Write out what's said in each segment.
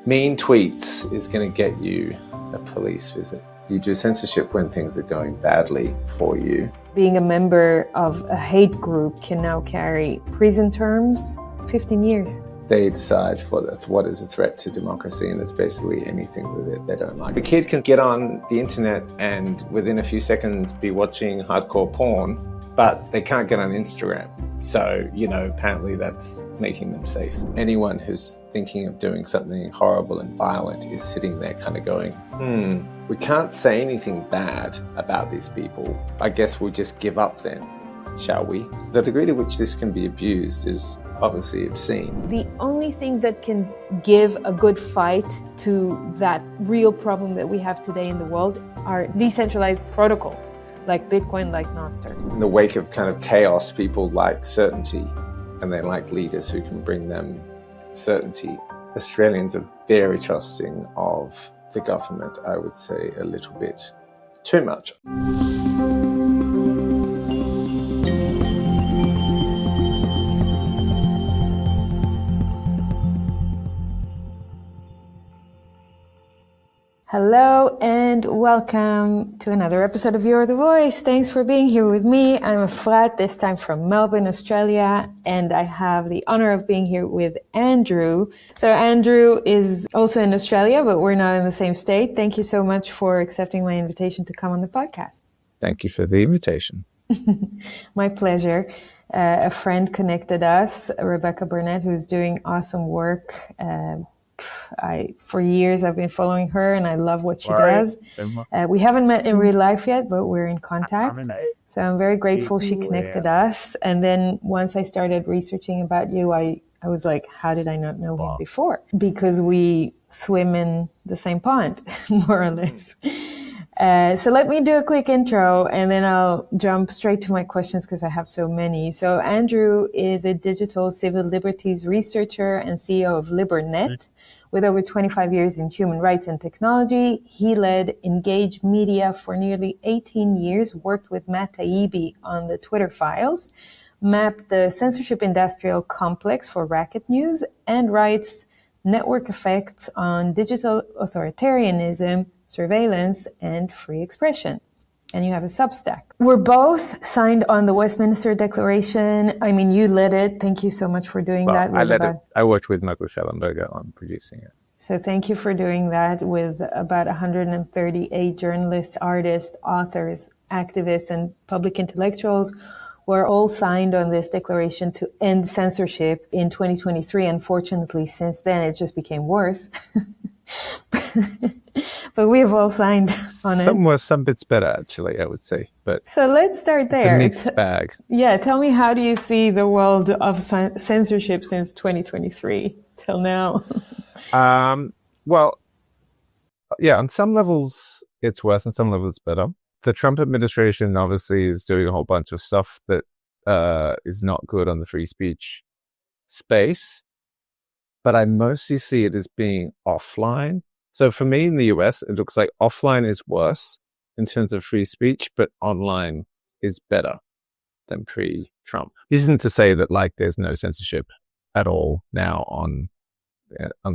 Mean tweets is going to get you a police visit. You do censorship when things are going badly for you. Being a member of a hate group can now carry prison terms, 15 years. They decide what is a threat to democracy, and it's basically anything with it they don't like. The kid can get on the internet and within a few seconds be watching hardcore porn, but they can't get on Instagram. So, apparently that's making them safe. Anyone who's thinking of doing something horrible and violent is sitting there kind of going, we can't say anything bad about these people. I guess we'll just give up then, shall we? The degree to which this can be abused is obviously obscene. The only thing that can give a good fight to that real problem that we have today in the world are decentralized protocols, like Bitcoin, like Nostr. In the wake of kind of chaos, people like certainty, and they like leaders who can bring them certainty. Australians are very trusting of the government, I would say a little bit too much. Hello and welcome to another episode of You're the Voice. Thanks for being here with me. I'm Efrat, this time from Melbourne, Australia, and I have the honor of being here with Andrew. So Andrew is also in Australia, but we're not in the same state. Thank you so much for accepting my invitation to come on the podcast. Thank you for the invitation. My pleasure. A friend connected us, Rebecca Burnett, who's doing awesome work. For years I've been following her and I love what she does. We haven't met in real life yet, but we're in contact. So I'm very grateful she connected us. And then once I started researching about you, I was like, how did I not know him before? Because we swim in the same pond, more or less. So let me do a quick intro and then I'll jump straight to my questions because I have so many. So Andrew is a digital civil liberties researcher and CEO of LiberNet. With over 25 years in human rights and technology, he led Engage Media for nearly 18 years, worked with Matt Taibbi on the Twitter files, mapped the censorship industrial complex for Racket News, and writes network effects on digital authoritarianism, surveillance, and free expression. And you have a Substack. We're both signed on the Westminster Declaration. I mean, you led it. Thank you so much for doing that. I led it. I worked with Michael Schellenberger on producing it. So thank you for doing that with about 138 journalists, artists, authors, activists, and public intellectuals. We're all signed on this declaration to end censorship in 2023. Unfortunately, since then, it just became worse. But we have all signed on it. Some bits better, actually, I would say. But so let's start there. It's a mixed bag. Yeah, tell me, how do you see the world of censorship since 2023 till now? Well, yeah, on some levels it's worse, on some levels better. The Trump administration obviously is doing a whole bunch of stuff that is not good on the free speech space, but I mostly see it as being offline. So for me in the US, it looks like offline is worse in terms of free speech, but online is better than pre-Trump. This isn't to say that there's no censorship at all now on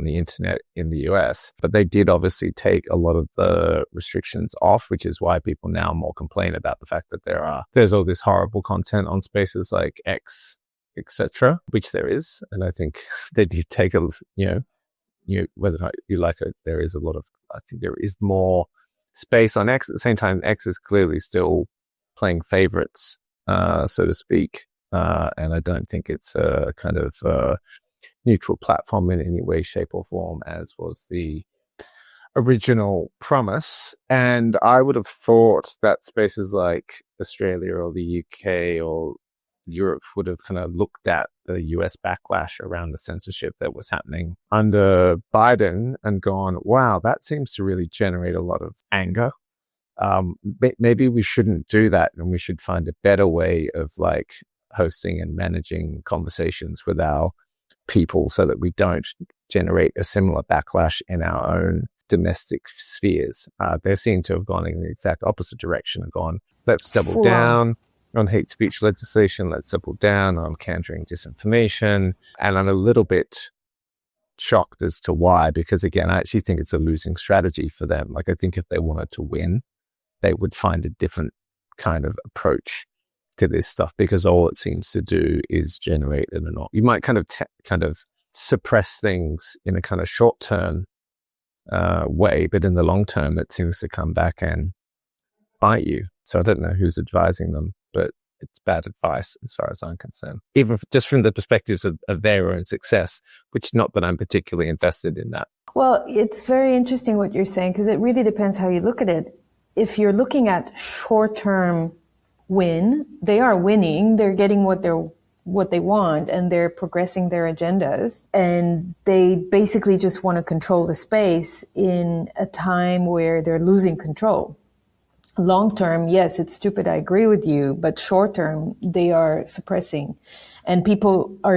the internet in the US, but they did obviously take a lot of the restrictions off, which is why people now more complain about the fact that there's all this horrible content on spaces like X, etc., which there is. And I think they did take whether or not you like it, I think there is more space on X. At the same time, X is clearly still playing favorites, so to speak. And I don't think it's a kind of neutral platform in any way, shape or form, as was the original promise. And I would have thought that spaces like Australia or the UK or Europe would have kind of looked at the US backlash around the censorship that was happening under Biden and gone, wow, that seems to really generate a lot of anger. Maybe we shouldn't do that, and we should find a better way of hosting and managing conversations with our people so that we don't generate a similar backlash in our own domestic spheres. They seem to have gone in the exact opposite direction and gone, let's double down on hate speech legislation, let's double down on countering disinformation. And I'm a little bit shocked as to why, because again, I actually think it's a losing strategy for them. Like, I think if they wanted to win, they would find a different kind of approach to this stuff, because all it seems to do is generate an enormous. You might kind of suppress things in a kind of short-term way, but in the long term, it seems to come back and bite you. So I don't know who's advising them, but it's bad advice as far as I'm concerned, even just from the perspectives of their own success, which not that I'm particularly invested in that. Well, it's very interesting what you're saying, because it really depends how you look at it. If you're looking at short-term win, they are winning, they're getting what they want, and they're progressing their agendas, and they basically just want to control the space in a time where they're losing control. Long term, yes, it's stupid, I agree with you, but short term, they are suppressing. And people are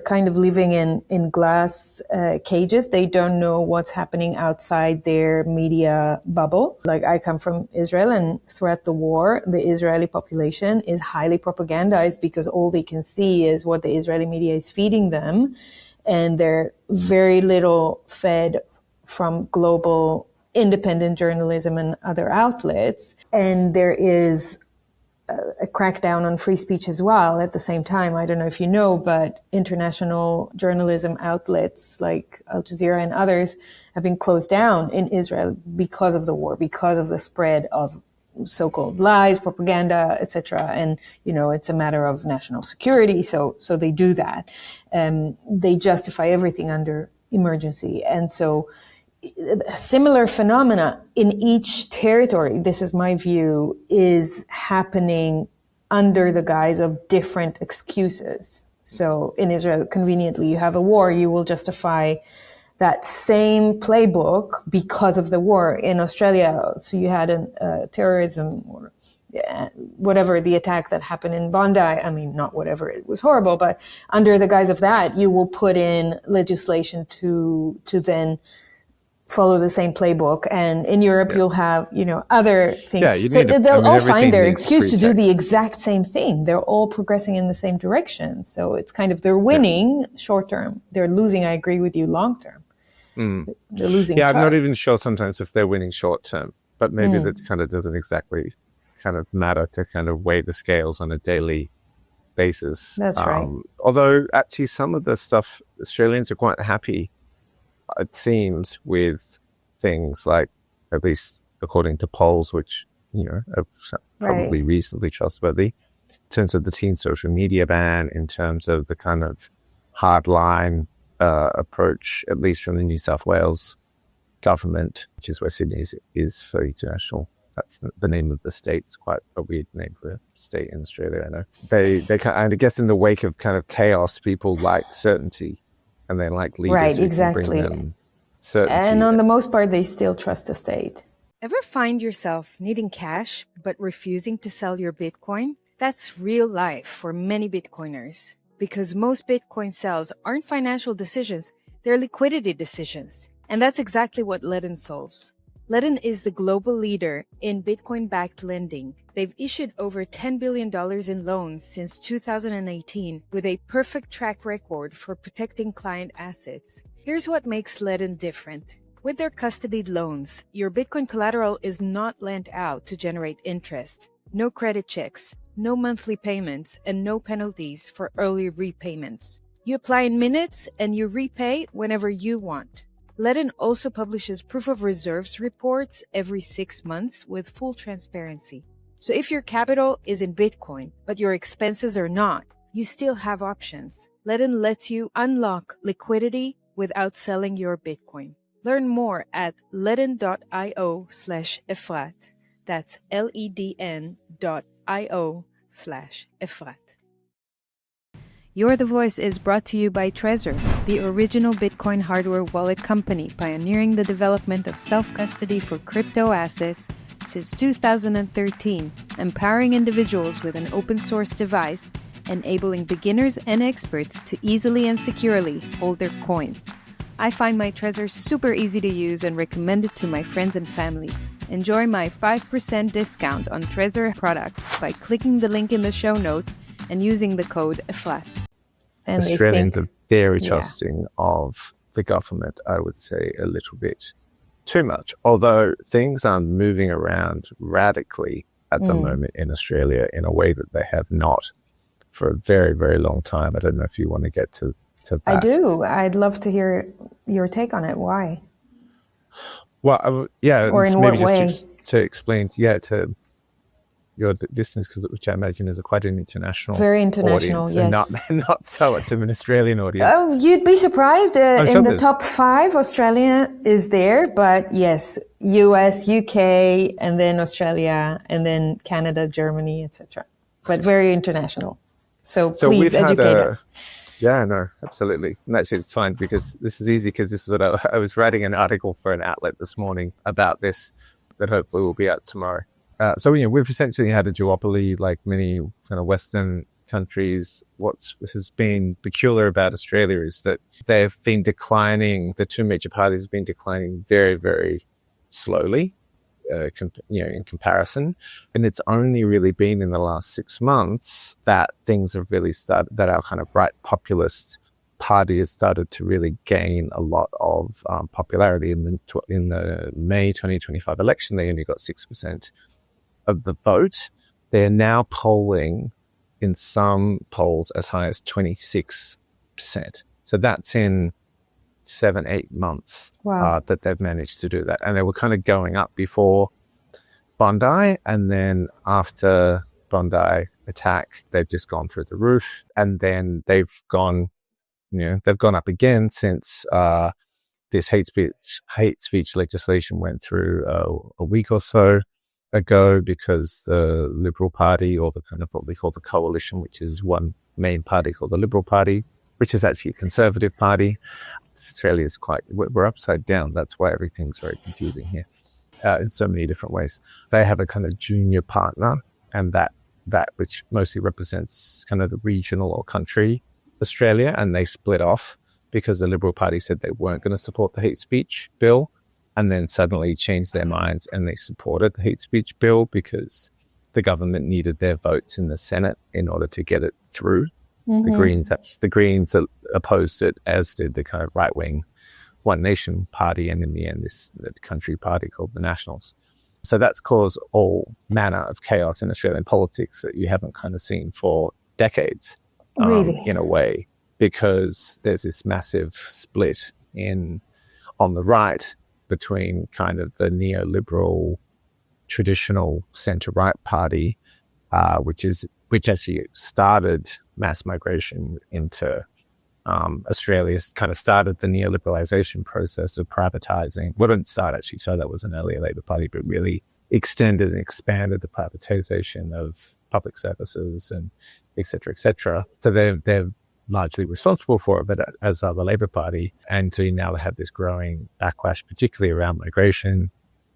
kind of living in glass cages. They don't know what's happening outside their media bubble. Like, I come from Israel, and throughout the war, the Israeli population is highly propagandized because all they can see is what the Israeli media is feeding them. And they're very little fed from global independent journalism and other outlets. And there is a crackdown on free speech as well at the same time. I don't know if you know, but international journalism outlets like Al Jazeera and others have been closed down in Israel because of the war, because of the spread of so-called lies, propaganda, etc. And, it's a matter of national security. So they do that. They justify everything under emergency. And so similar phenomena in each territory, this is my view, is happening under the guise of different excuses. So in Israel, conveniently, you have a war, you will justify that same playbook because of the war. In Australia, so you had a terrorism or whatever, the attack that happened in Bondi. I mean, not whatever, it was horrible, but under the guise of that, you will put in legislation to then follow the same playbook. And in Europe, you'll have, other things. Yeah, so they'll all find their excuse to do the exact same thing. They're all progressing in the same direction. So it's kind of, they're winning short term. They're losing, I agree with you, long term. They're losing trust. I'm not even sure sometimes if they're winning short term, but maybe that kind of doesn't exactly kind of matter to kind of weigh the scales on a daily basis. That's right. Although actually some of the stuff, Australians are quite happy, it seems, with things like, at least according to polls, which, are probably reasonably trustworthy, in terms of the teen social media ban, in terms of the kind of hardline approach, at least from the New South Wales government, which is where Sydney is for international. That's the name of the state. It's quite a weird name for a state in Australia, I know. They and I guess in the wake of kind of chaos, people like certainty. And they like leaders who can bring them certainty. And on the most part, they still trust the state. Ever find yourself needing cash but refusing to sell your Bitcoin? That's real life for many Bitcoiners. Because most Bitcoin sales aren't financial decisions, they're liquidity decisions. And that's exactly what Ledn solves. Ledn is the global leader in Bitcoin-backed lending. They've issued over $10 billion in loans since 2018 with a perfect track record for protecting client assets. Here's what makes Ledn different. With their custodied loans, your Bitcoin collateral is not lent out to generate interest. No credit checks, no monthly payments, and no penalties for early repayments. You apply in minutes and you repay whenever you want. Ledn also publishes proof of reserves reports every 6 months with full transparency. So if your capital is in Bitcoin, but your expenses are not, you still have options. Ledn lets you unlock liquidity without selling your Bitcoin. Learn more at ledn.io/Efrat. That's ledn.io/Efrat. Your The Voice is brought to you by Trezor, the original Bitcoin hardware wallet company pioneering the development of self-custody for crypto assets since 2013, empowering individuals with an open-source device, enabling beginners and experts to easily and securely hold their coins. I find my Trezor super easy to use and recommend it to my friends and family. Enjoy my 5% discount on Trezor products by clicking the link in the show notes and using the code EFLAT. And Australians are very trusting of the government, I would say a little bit too much. Although things are moving around radically at the moment in Australia in a way that they have not for a very, very long time. I don't know if you want to get to that. I do. I'd love to hear your take on it. Why? Well, or in maybe what way? just to explain, to your listeners, which I imagine is quite an international, very international, audience, yes, and not so much an Australian audience. Oh, you'd be surprised. In the top 5, Australia is there, but yes, US, UK, and then Australia, and then Canada, Germany, etc. But very international. So please educate us. Yeah, no, absolutely. And actually, it's fine because this is easy because this is what I was writing an article for an outlet this morning about this that hopefully will be out tomorrow. So we've essentially had a duopoly like many kind of Western countries. What has been peculiar about Australia is that they've been declining. The two major parties have been declining very, very slowly, in comparison. And it's only really been in the last 6 months that things have really started, that our kind of right populist party has started to really gain a lot of popularity. In the May 2025 election, they only got 6% of the vote. They're now polling in some polls as high as 26%. So that's in 7-8 months that they've managed to do that. And they were kind of going up before Bondi, and then after Bondi attack, they've just gone through the roof. And then they've gone up again since this hate speech legislation went through a week or so ago, because the Liberal Party, or the kind of what we call the coalition, which is one main party called the Liberal Party, which is actually a conservative party. Australia is we're upside down. That's why everything's very confusing here in so many different ways. They have a kind of junior partner, and that which mostly represents kind of the regional or country Australia, and they split off because the Liberal Party said they weren't going to support the hate speech bill, and then suddenly changed their minds and they supported the hate speech bill because the government needed their votes in the Senate in order to get it through. The Greens opposed it, as did the kind of right-wing One Nation party, and in the end, the country party called the Nationals. So that's caused all manner of chaos in Australian politics that you haven't kind of seen for decades, really? In a way, because there's this massive split on the right between kind of the neoliberal, traditional centre-right party, which actually started mass migration into Australia, kind of started the neoliberalisation process of privatising. Well, it didn't start actually, so that was an earlier Labor Party, but really extended and expanded the privatisation of public services and et cetera, et cetera. So they're largely responsible for it, but as are the Labor Party. And so now they have this growing backlash, particularly around migration,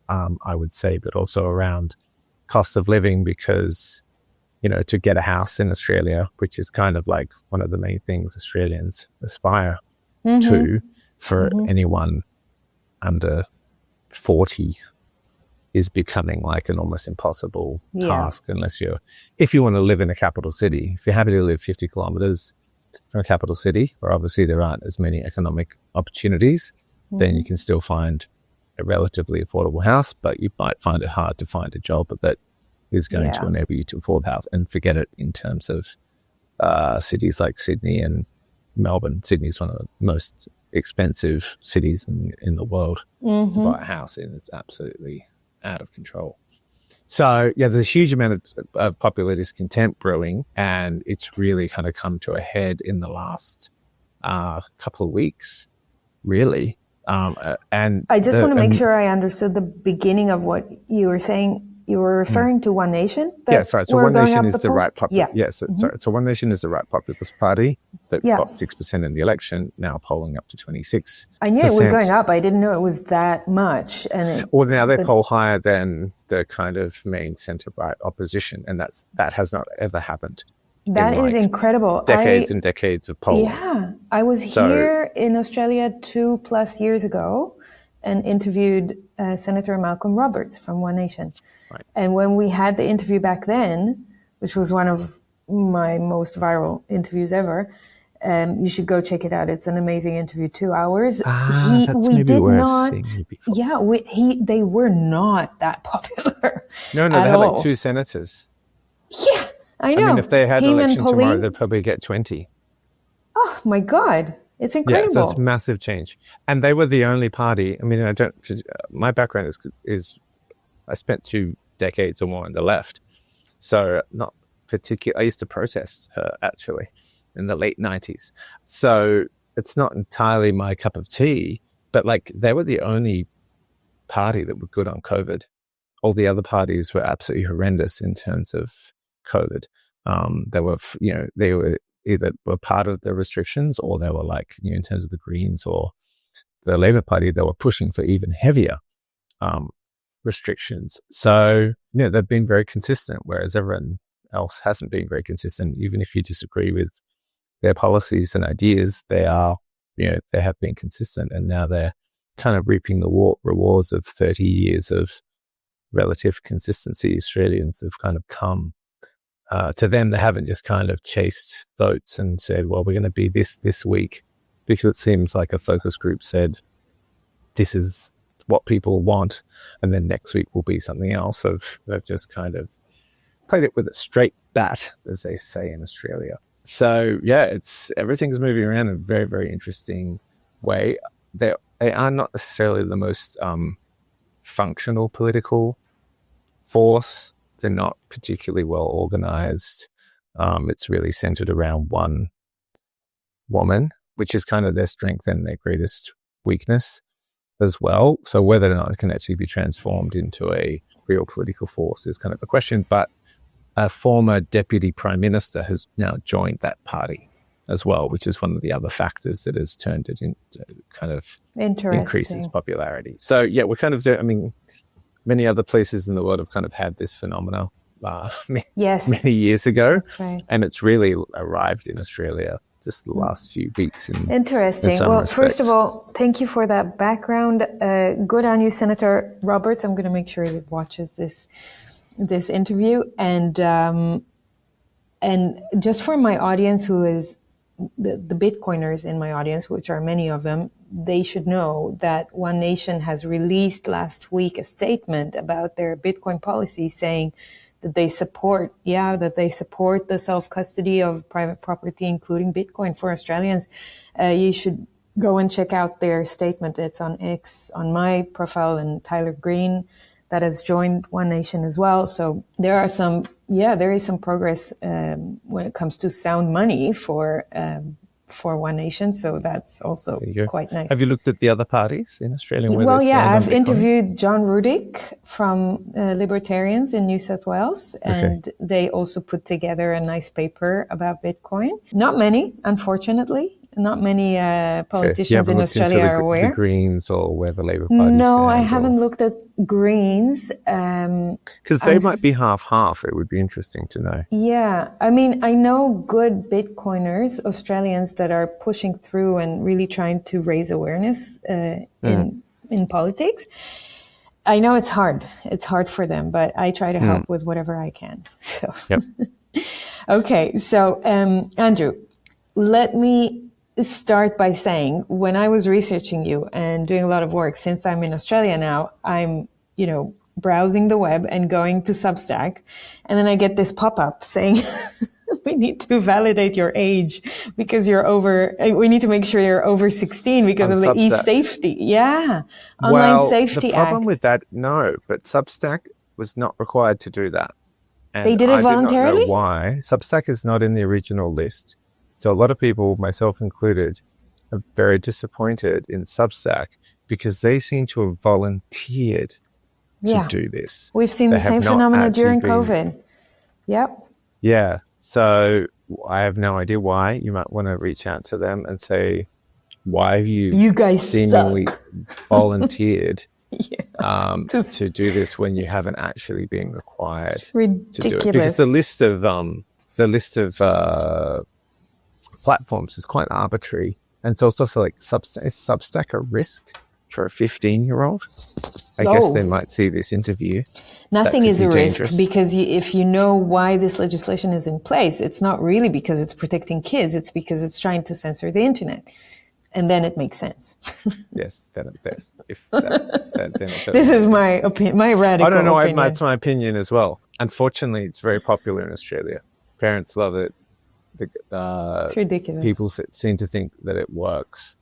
I would say, but also around cost of living, because to get a house in Australia, which is kind of like one of the main things Australians aspire to, for anyone under 40, is becoming like an almost impossible task, if you want to live in a capital city. If you're happy to live 50 kilometers from a capital city, where obviously there aren't as many economic opportunities, then you can still find a relatively affordable house, but you might find it hard to find a job that is going to enable you to afford the house. And forget it in terms of cities like Sydney and Melbourne. Sydney is one of the most expensive cities in the world to buy a house in. It's absolutely out of control. So there's a huge amount of popular discontent brewing, and it's really kind of come to a head in the last couple of weeks, really. And I just want to make sure I understood the beginning of what you were saying. You were referring to One Nation? So One Nation is the right populist. So One Nation is the right populist party that got 6% in the election, now polling up to 26%. I knew it was going up. I didn't know it was that much. Now they poll higher than the kind of main centre-right opposition, and that has not ever happened. That is incredible. Decades and decades of polling. Yeah. I was here in Australia 2+ years ago and interviewed Senator Malcolm Roberts from One Nation. Right. And when we had the interview back then, which was one of my most viral interviews ever, You should go check it out. It's an amazing interview, 2 hours. That's maybe worth seeing you before. Yeah, they were not that popular. No, they had like 2 senators. Yeah, I know. I mean, if they had an election tomorrow, they'd probably get 20. Oh my God. It's incredible. Yeah, so it's massive change. And they were the only party. I mean, my background is I spent 2 decades or more on the left. So not particular. I used to protest her actually in the late 90s. So it's not entirely my cup of tea, but like they were the only party that were good on COVID. All the other parties were absolutely horrendous in terms of COVID. They were either were part of the restrictions, or they were like, in terms of the Greens or the Labour Party, they were pushing for even heavier restrictions. So, they've been very consistent, whereas everyone else hasn't been very consistent. Even if you disagree with their policies and ideas, they have been consistent, and now they're kind of reaping the rewards of 30 years of relative consistency. Australians have kind of come to them. They haven't just kind of chased votes and said, well, we're going to be this week, because it seems like a focus group said, this is what people want, and then next week will be something else. So they've just kind of played it with a straight bat, as they say in Australia. So yeah, everything's moving around in a very, very interesting way. They are not necessarily the most functional political force. They're not particularly well organized. It's really centered around one woman, which is kind of their strength and their greatest weakness as well. So whether or not it can actually be transformed into a real political force is kind of a question. But a former deputy prime minister has now joined that party as well, which is one of the other factors that has turned it into kind of increase its popularity. So yeah, we're kind of many other places in the world have kind of had this phenomena many years ago. That's right. And it's really arrived in Australia just the last few weeks. Interesting. Well, first of all, thank you for that background. Good on you, Senator Roberts. I'm going to make sure he watches this interview. And just for my audience, who is the Bitcoiners in my audience, which are many of them, they should know that One Nation has released last week a statement about their Bitcoin policy, saying that they support the self-custody of private property, including Bitcoin for Australians. You should go and check out their statement. It's on X, on my profile, and Tyler Green that has joined One Nation as well. So there is some progress when it comes to sound money for One Nation. So that's also quite nice. Have you looked at the other parties in Australia? Well, yeah, I've interviewed John Rudick from Libertarians in New South Wales, and they also put together a nice paper about Bitcoin. Not many, unfortunately. Not many politicians in Australia are aware. The Greens or where the Labour Party No, stand, I haven't looked at Greens. Because they might be half-half. It would be interesting to know. Yeah. I mean, I know good Bitcoiners, Australians, that are pushing through and really trying to raise awareness in politics. I know it's hard. It's hard for them, but I try to help with whatever I can. So. Yep. Okay. So, Andrew, let me start by saying, when I was researching you and doing a lot of work, since I'm in Australia now, I'm, browsing the web and going to Substack. And then I get this pop-up saying, we need to validate your age because we need to make sure you're over 16 because of the e-safety. Yeah. Online Safety Act. The problem with that, no, but Substack was not required to do that. And they did it voluntarily? I do not know why. Substack is not in the original list. So a lot of people, myself included, are very disappointed in Substack because they seem to have volunteered to do this. We've seen the same phenomena during COVID. Yep. Yeah. So I have no idea why. You might want to reach out to them and say, why have you guys seemingly volunteered to do this when you haven't actually been required to do it? Because the list of platforms is quite arbitrary, and it's also like is Substack a risk for a 15-year-old? I guess they might see this interview. Nothing is a risk dangerous. because if you know why this legislation is in place, it's not really because it's protecting kids. It's because it's trying to censor the internet. And then it makes sense. Yes, then this is my opinion, my radical opinion. That's my opinion as well. Unfortunately, it's very popular in Australia. Parents love it. It's ridiculous. People seem to think that it works.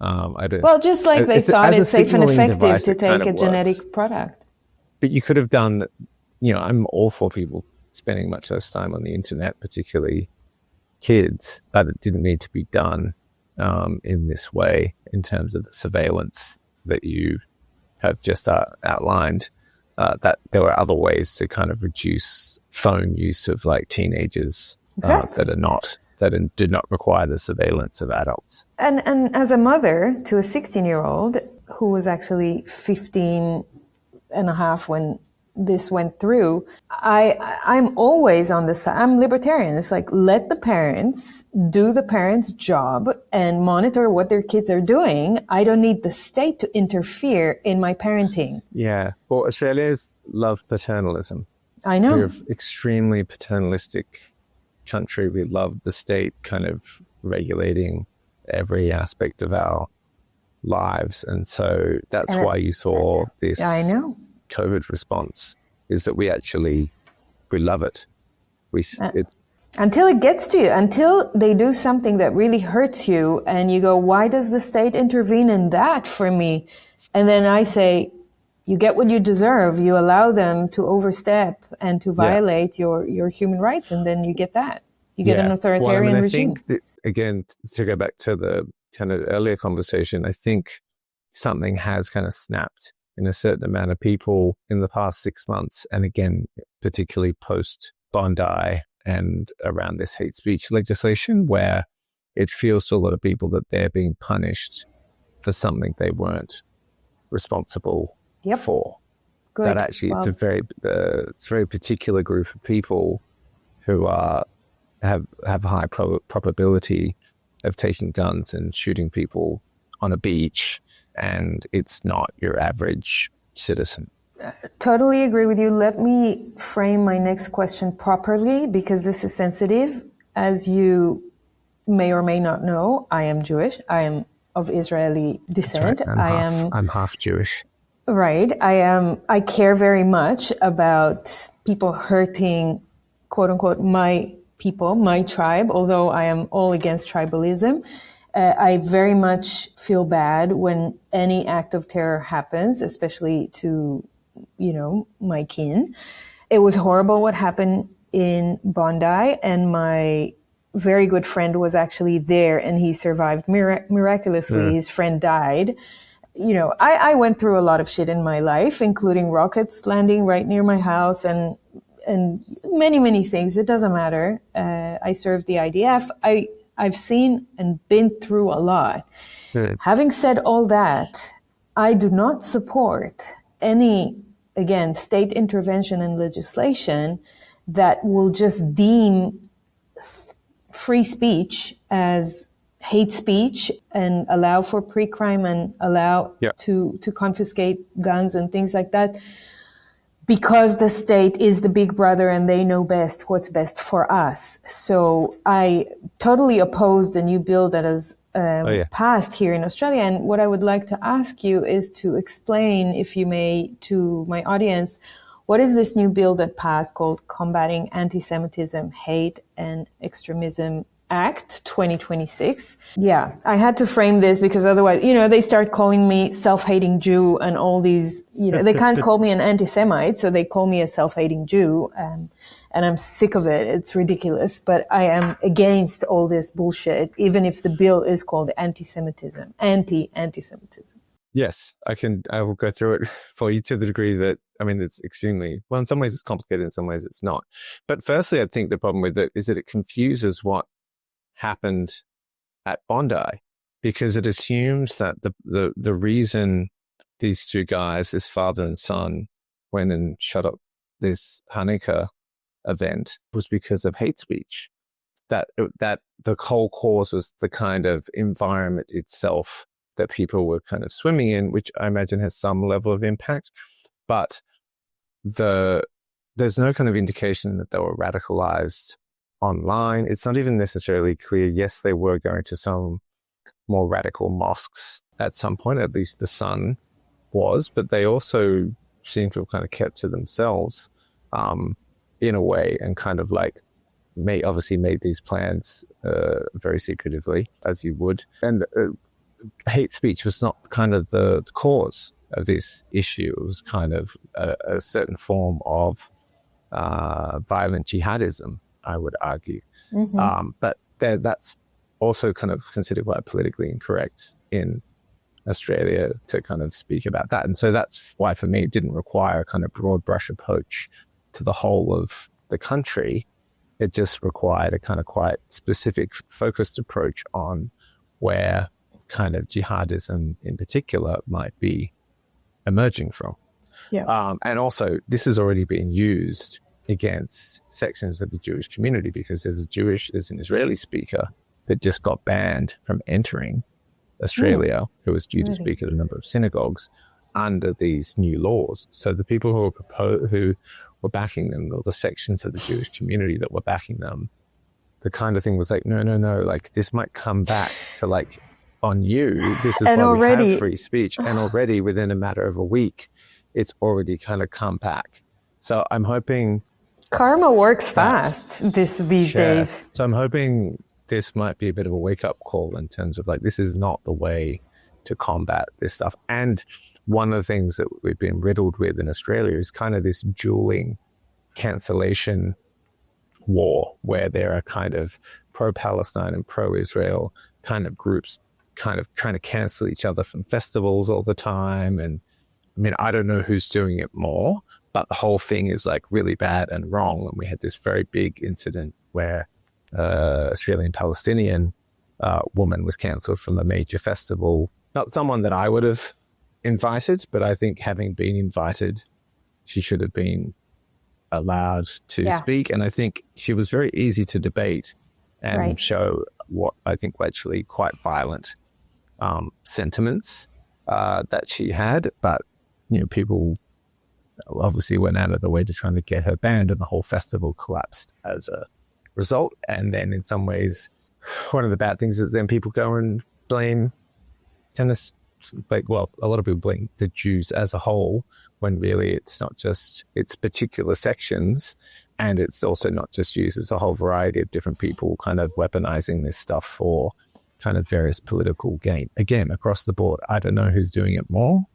I don't. Well, just like they thought it's safe and effective to take a genetic product. But you could have done, I'm all for people spending much less time on the internet, particularly kids, but it didn't need to be done in this way in terms of the surveillance that you have just outlined. That there were other ways to kind of reduce phone use of like teenagers that did not require the surveillance of adults. And as a mother to a 16-year-old who was actually 15 and a half when this went through, I'm always on the side. I'm libertarian. It's like, let the parents do the parents' job and monitor what their kids are doing. I don't need the state to interfere in my parenting. Yeah. Well, Australia's love paternalism. I know. We're an extremely paternalistic country. We love the state kind of regulating every aspect of our lives. And so that's why you saw this COVID response, is that we love it. Until it gets to you, until they do something that really hurts you and you go, why does the state intervene in that for me? And then I say, you get what you deserve. You allow them to overstep and to violate your human rights, and then you get that. You get an authoritarian regime. I think that, again, to go back to the kind of earlier conversation, I think something has kind of snapped in a certain amount of people in the past 6 months, and again, particularly post Bondi and around this hate speech legislation, where it feels to a lot of people that they're being punished for something they weren't responsible for. Good. That actually, it's a very particular group of people who have high probability of taking guns and shooting people on a beach, and it's not your average citizen. Totally agree with you. Let me frame my next question properly, because this is sensitive. As you may or may not know, I am Jewish. I am of Israeli descent. Right. I'm half Jewish. Right. I care very much about people hurting, quote unquote, my people, my tribe, although I am all against tribalism. I very much feel bad when any act of terror happens, especially to, my kin. It was horrible what happened in Bondi, and my very good friend was actually there and he survived miraculously. His friend died. I went through a lot of shit in my life, including rockets landing right near my house and many, many things. It doesn't matter. I served the IDF. I've seen and been through a lot. Having said all that, I do not support any, again, state intervention and legislation that will just deem free speech as hate speech and allow for pre-crime and allow to confiscate guns and things like that, because the state is the big brother and they know best what's best for us. So I totally oppose the new bill that has passed here in Australia. And what I would like to ask you is to explain, if you may, to my audience, what is this new bill that passed called Combating Anti-Semitism, Hate and Extremism Act 2026. Yeah, I had to frame this because otherwise, they start calling me self-hating Jew and all these, they can't call me an anti-Semite, so they call me a self-hating Jew. And I'm sick of it. It's ridiculous, but I am against all this bullshit, even if the bill is called anti-Semitism, anti-Semitism. Yes, I will go through it for you to the degree that, it's extremely, well, in some ways it's complicated, in some ways it's not. But firstly, I think the problem with it is that it confuses what happened at Bondi, because it assumes that the reason these two guys, this father and son, went and shut up this Hanukkah event was because of hate speech. That the whole cause was the kind of environment itself that people were kind of swimming in, which I imagine has some level of impact. But there's no kind of indication that they were radicalized online. It's not even necessarily clear. Yes, they were going to some more radical mosques at some point, at least the Sun was, but they also seem to have kind of kept to themselves in a way, and kind of like obviously made these plans very secretively, as you would. And hate speech was not kind of the cause of this issue. It was kind of a certain form of violent jihadism, I would argue. But that's also kind of considered quite politically incorrect in Australia to kind of speak about that. And so that's why for me it didn't require a kind of broad brush approach to the whole of the country. It just required a kind of quite specific focused approach on where kind of jihadism in particular might be emerging from. And also this has already been used against sections of the Jewish community, because there's an Israeli speaker that just got banned from entering Australia, who was due to speak at a number of synagogues under these new laws. So the people who were backing them, or the sections of the Jewish community that were backing them, the kind of thing was like, no, like this might come back to like on you. This is why we have free speech. And already within a matter of a week, it's already kind of come back. So I'm hoping karma works fast these days. So I'm hoping this might be a bit of a wake-up call in terms of like, this is not the way to combat this stuff. And one of the things that we've been riddled with in Australia is kind of this dueling cancellation war, where there are kind of pro-Palestine and pro-Israel kind of groups kind of trying to cancel each other from festivals all the time. And I mean, I don't know who's doing it more, but the whole thing is like really bad and wrong. And we had this very big incident where Australian-Palestinian woman was cancelled from a major festival. Not someone that I would have invited, but I think having been invited, she should have been allowed to speak. And I think she was very easy to debate and show what I think were actually quite violent sentiments that she had. But, you know, people obviously went out of the way to try to get her banned, and the whole festival collapsed as a result. And then in some ways, one of the bad things is then people go and blame tennis. Like, well, a lot of people blame the Jews as a whole, when really it's not just its particular sections, and it's also not just Jews. It's a whole variety of different people kind of weaponizing this stuff for kind of various political gain. Again, across the board, I don't know who's doing it more,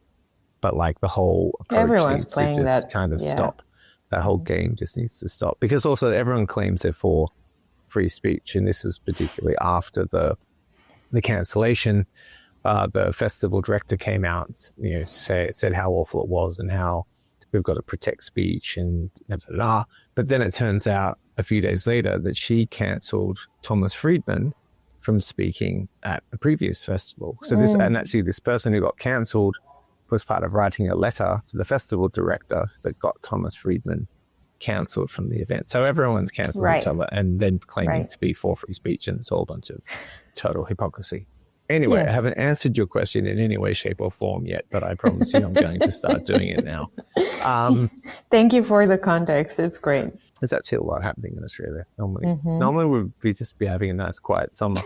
but like the whole approach needs to just kind of stop. That whole game just needs to stop, because also everyone claims they're for free speech, and this was particularly after the cancellation. The festival director came out, you know, said how awful it was and how we've got to protect speech and blah, blah, blah. But then it turns out a few days later that she cancelled Thomas Friedman from speaking at a previous festival. So and actually this person who got cancelled was part of writing a letter to the festival director that got Thomas Friedman cancelled from the event. So everyone's cancelling each other and then claiming to be for free speech, and it's all a bunch of total hypocrisy. Anyway, I haven't answered your question in any way, shape or form yet, but I promise you I'm going to start doing it now. Thank you for the context. It's great. There's actually a lot happening in Australia. Normally we'd just be having a nice quiet summer.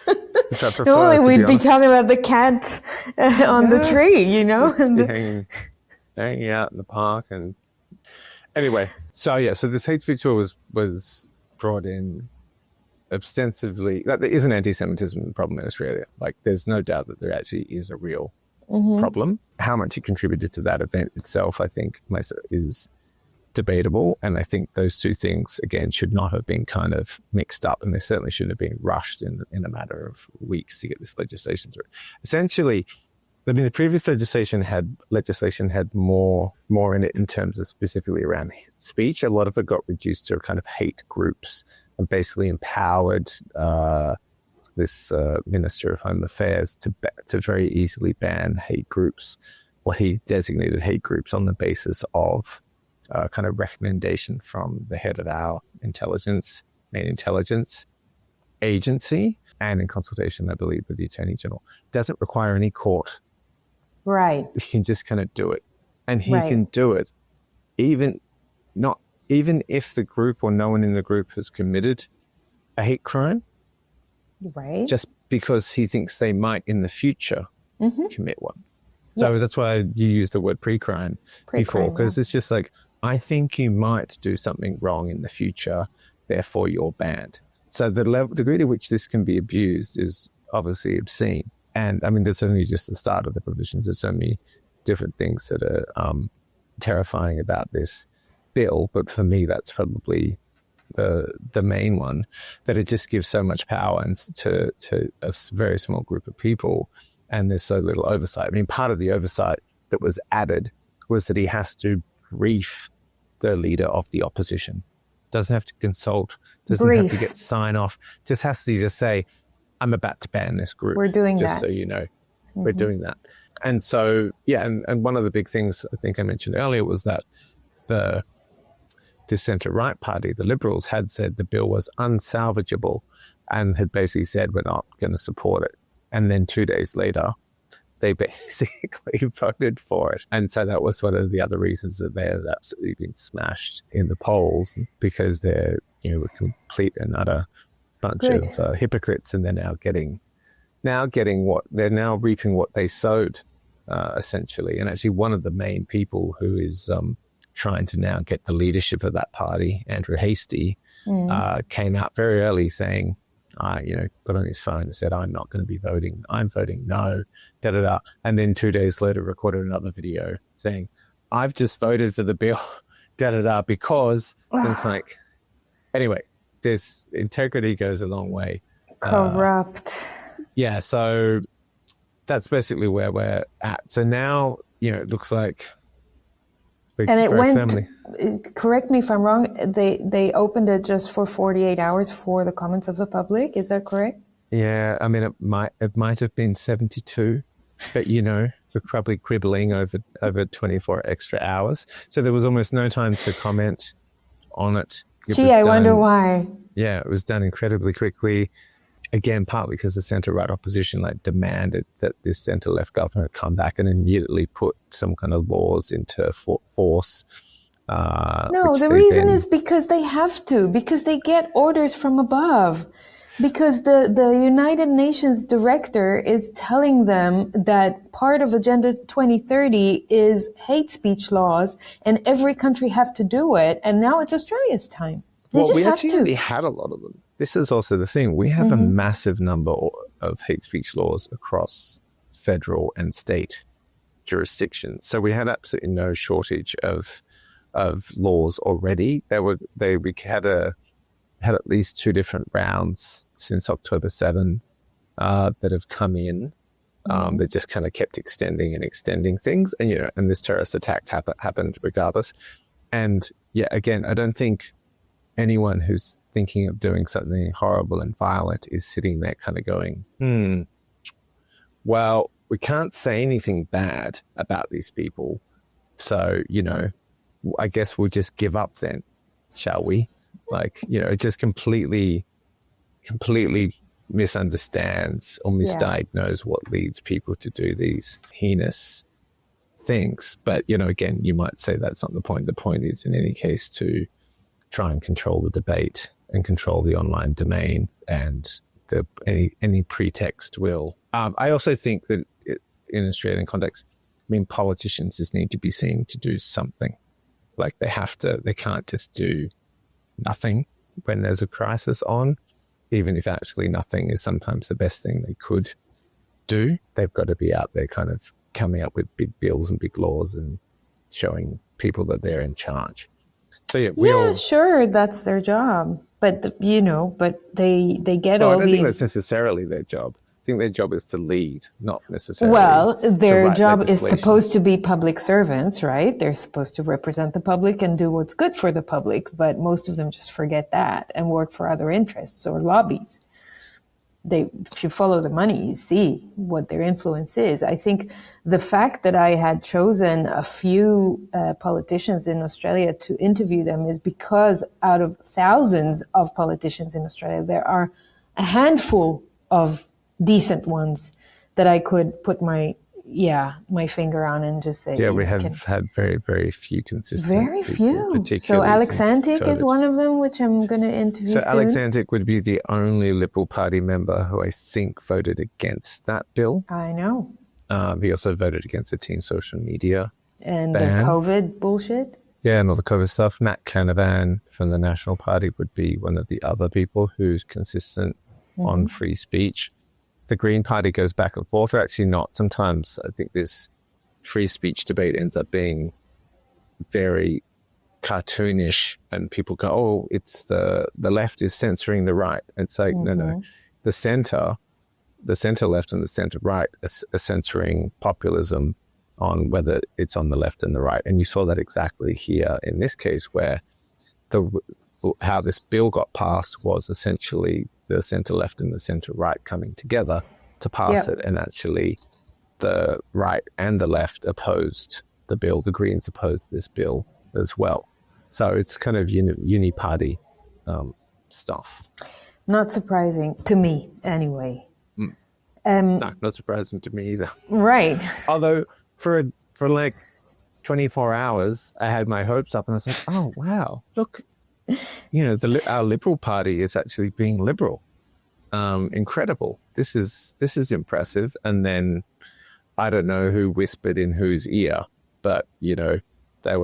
Which I prefer, normally we'd be talking about the cat on the tree, you know? hanging out in the park. And anyway, so this hate speech tool was brought in ostensibly. There is an anti-Semitism problem in Australia. Like, there's no doubt that there actually is a real problem. How much it contributed to that event itself, I think, is debatable. And I think those two things, again, should not have been kind of mixed up, and they certainly shouldn't have been rushed in a matter of weeks to get this legislation through. Essentially, I mean, the previous legislation had more in it in terms of specifically around speech. A lot of it got reduced to kind of hate groups, and basically empowered this Minister of Home Affairs to very easily ban hate groups. Well, he designated hate groups on the basis of kind of recommendation from the head of our main intelligence agency, and in consultation, I believe, with the Attorney General. Doesn't require any court. Right. He can just kind of do it. And he can do it even if the group or no one in the group has committed a hate crime, right? Just because he thinks they might in the future commit one. So that's why you use the word pre-crime before, because it's just like, I think you might do something wrong in the future, therefore you're banned. So the degree to which this can be abused is obviously obscene. And I mean, that's only just the start of the provisions. There's so many different things that are terrifying about this bill. But for me, that's probably the main one, that it just gives so much power to a very small group of people. And there's so little oversight. I mean, part of the oversight that was added was that he has to brief the leader of the opposition. Doesn't have to consult, doesn't have to get sign off, just has to just say, I'm about to ban this group. We're doing just that. So you know, we're doing that. And so, yeah, and one of the big things I think I mentioned earlier was that the centre-right party, the Liberals, had said the bill was unsalvageable and had basically said, we're not going to support it. And then 2 days later, they basically voted for it. And so that was one of the other reasons that they had absolutely been smashed in the polls, because they're, a complete and utter bunch of hypocrites, and they're now reaping what they sowed, essentially. And actually one of the main people who is trying to now get the leadership of that party, Andrew Hastie, came out very early saying, got on his phone and said, I'm not going to be voting. I'm voting no, da-da-da. And then 2 days later recorded another video saying, I've just voted for the bill, da-da-da, because it's like, anyway, this integrity goes a long way. Corrupt. So that's basically where we're at. So now, it looks like... And it went, correct me if I'm wrong, they opened it just for 48 hours for the comments of the public. Is that correct? Yeah, I mean, it might have been 72, but we're probably quibbling over 24 extra hours. So there was almost no time to comment on it. I wonder why. Yeah, it was done incredibly quickly. Again, partly because the centre-right opposition demanded that this centre-left government come back and immediately put some kind of laws into force. No, the reason is because they have to, because they get orders from above. Because the United Nations director is telling them that part of Agenda 2030 is hate speech laws, and every country have to do it. And now it's Australia's time. They just have to. We actually had a lot of them. This is also the thing. We have a massive number of hate speech laws across federal and state jurisdictions. So we had absolutely no shortage of laws already. We had at least 2 different rounds since October 7 that have come in. That just kind of kept extending things. And and this terrorist attack happened regardless. And again, I don't think anyone who's thinking of doing something horrible and violent is sitting there kind of going, well, we can't say anything bad about these people. So, I guess we'll just give up then, shall we? It just completely misunderstands or misdiagnoses what leads people to do these heinous things. But, again, you might say that's not the point. The point is, in any case, to try and control the debate and control the online domain, and any pretext will. I also think that in Australian context, politicians just need to be seen to do something. They can't just do nothing when there's a crisis on, even if actually nothing is sometimes the best thing they could do. They've got to be out there kind of coming up with big bills and big laws and showing people that they're in charge. So sure, that's their job. But, but they get all these... I don't think that's necessarily their job. I think their job is to lead, not necessarily their job is supposed to be public servants, right? They're supposed to represent the public and do what's good for the public, but most of them just forget that and work for other interests or lobbies. If you follow the money, you see what their influence is. I think the fact that I had chosen a few politicians in Australia to interview them is because out of thousands of politicians in Australia, there are a handful of decent ones that I could put my my finger on and just say, yeah, we have had very, very few consistent very people, few. So Alex Antic is one of them, which I'm going to interview soon. So Alex Antic would be the only Liberal Party member who I think voted against that bill. I know. He also voted against the teen social media and ban. The COVID bullshit. Yeah, and all the COVID stuff. Matt Canavan from the National Party would be one of the other people who's consistent on free speech. The Green Party goes back and forth, or actually not. Sometimes I think this free speech debate ends up being very cartoonish, and people go, oh, it's the left is censoring the right. It's like, no. The center left and the center right are censoring populism on whether it's on the left and the right. And you saw that exactly here in this case, where how this bill got passed was essentially the center left and the center right coming together to pass it. And actually the right and the left opposed the bill. The Greens opposed this bill as well. So it's kind of uni-party stuff. Not surprising to me, anyway. No, not surprising to me either. Right. Although for like 24 hours, I had my hopes up and I was like, oh, wow, look, our Liberal Party is actually being liberal. Incredible. This is impressive. And then I don't know who whispered in whose ear, but,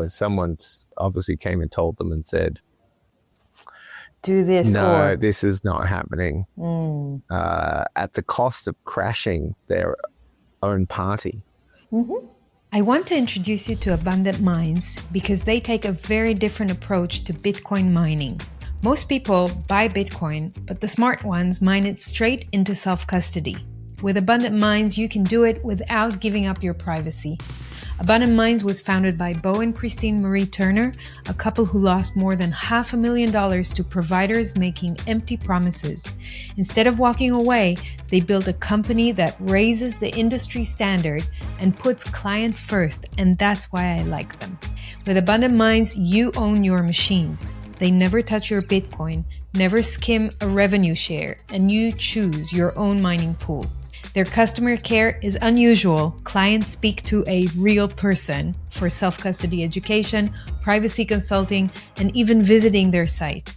someone obviously came and told them and said, do this. No, this is not happening. At the cost of crashing their own party. I want to introduce you to Abundant Minds because they take a very different approach to Bitcoin mining. Most people buy Bitcoin, but the smart ones mine it straight into self-custody. With Abundant Minds, you can do it without giving up your privacy. Abundant Minds was founded by Bo and Christine Marie Turner, a couple who lost more than $500,000 to providers making empty promises. Instead of walking away, they built a company that raises the industry standard and puts client first, and that's why I like them. With Abundant Minds, you own your machines. They never touch your Bitcoin, never skim a revenue share, and you choose your own mining pool. Their customer care is unusual. Clients speak to a real person for self-custody education, privacy consulting, and even visiting their site.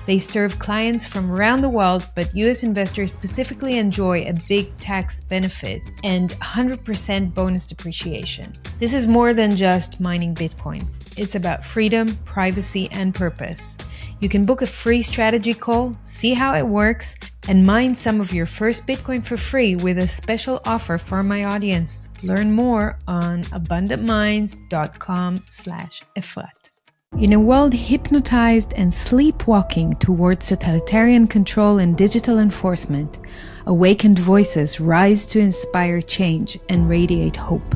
They serve clients from around the world, but US investors specifically enjoy a big tax benefit and 100% bonus depreciation. This is more than just mining Bitcoin. It's about freedom, privacy, and purpose. You can book a free strategy call, see how it works, and mine some of your first Bitcoin for free with a special offer for my audience. Learn more on abundantminds.com/Efrat. In a world hypnotized and sleepwalking towards totalitarian control and digital enforcement, awakened voices rise to inspire change and radiate hope.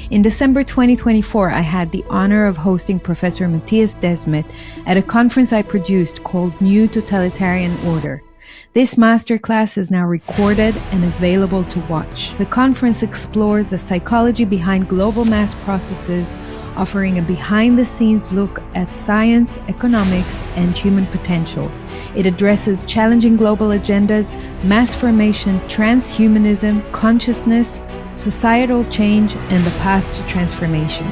In December 2024, I had the honor of hosting Professor Matthias Desmet at a conference I produced called New Totalitarian Order. This masterclass is now recorded and available to watch. The conference explores the psychology behind global mass processes, offering a behind-the-scenes look at science, economics, and human potential. It addresses challenging global agendas, mass formation, transhumanism, consciousness, societal change, and the path to transformation.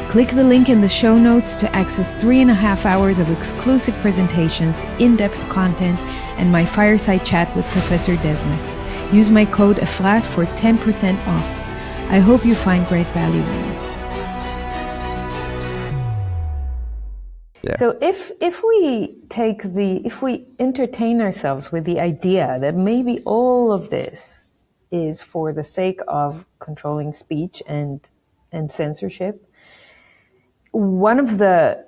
Click the link in the show notes to access 3.5 hours of exclusive presentations, in-depth content, and my fireside chat with Professor Desmet. Use my code EFRAT for 10% off. I hope you find great value in it. Yeah. So if we entertain ourselves with the idea that maybe all of this is for the sake of controlling speech and censorship, one of the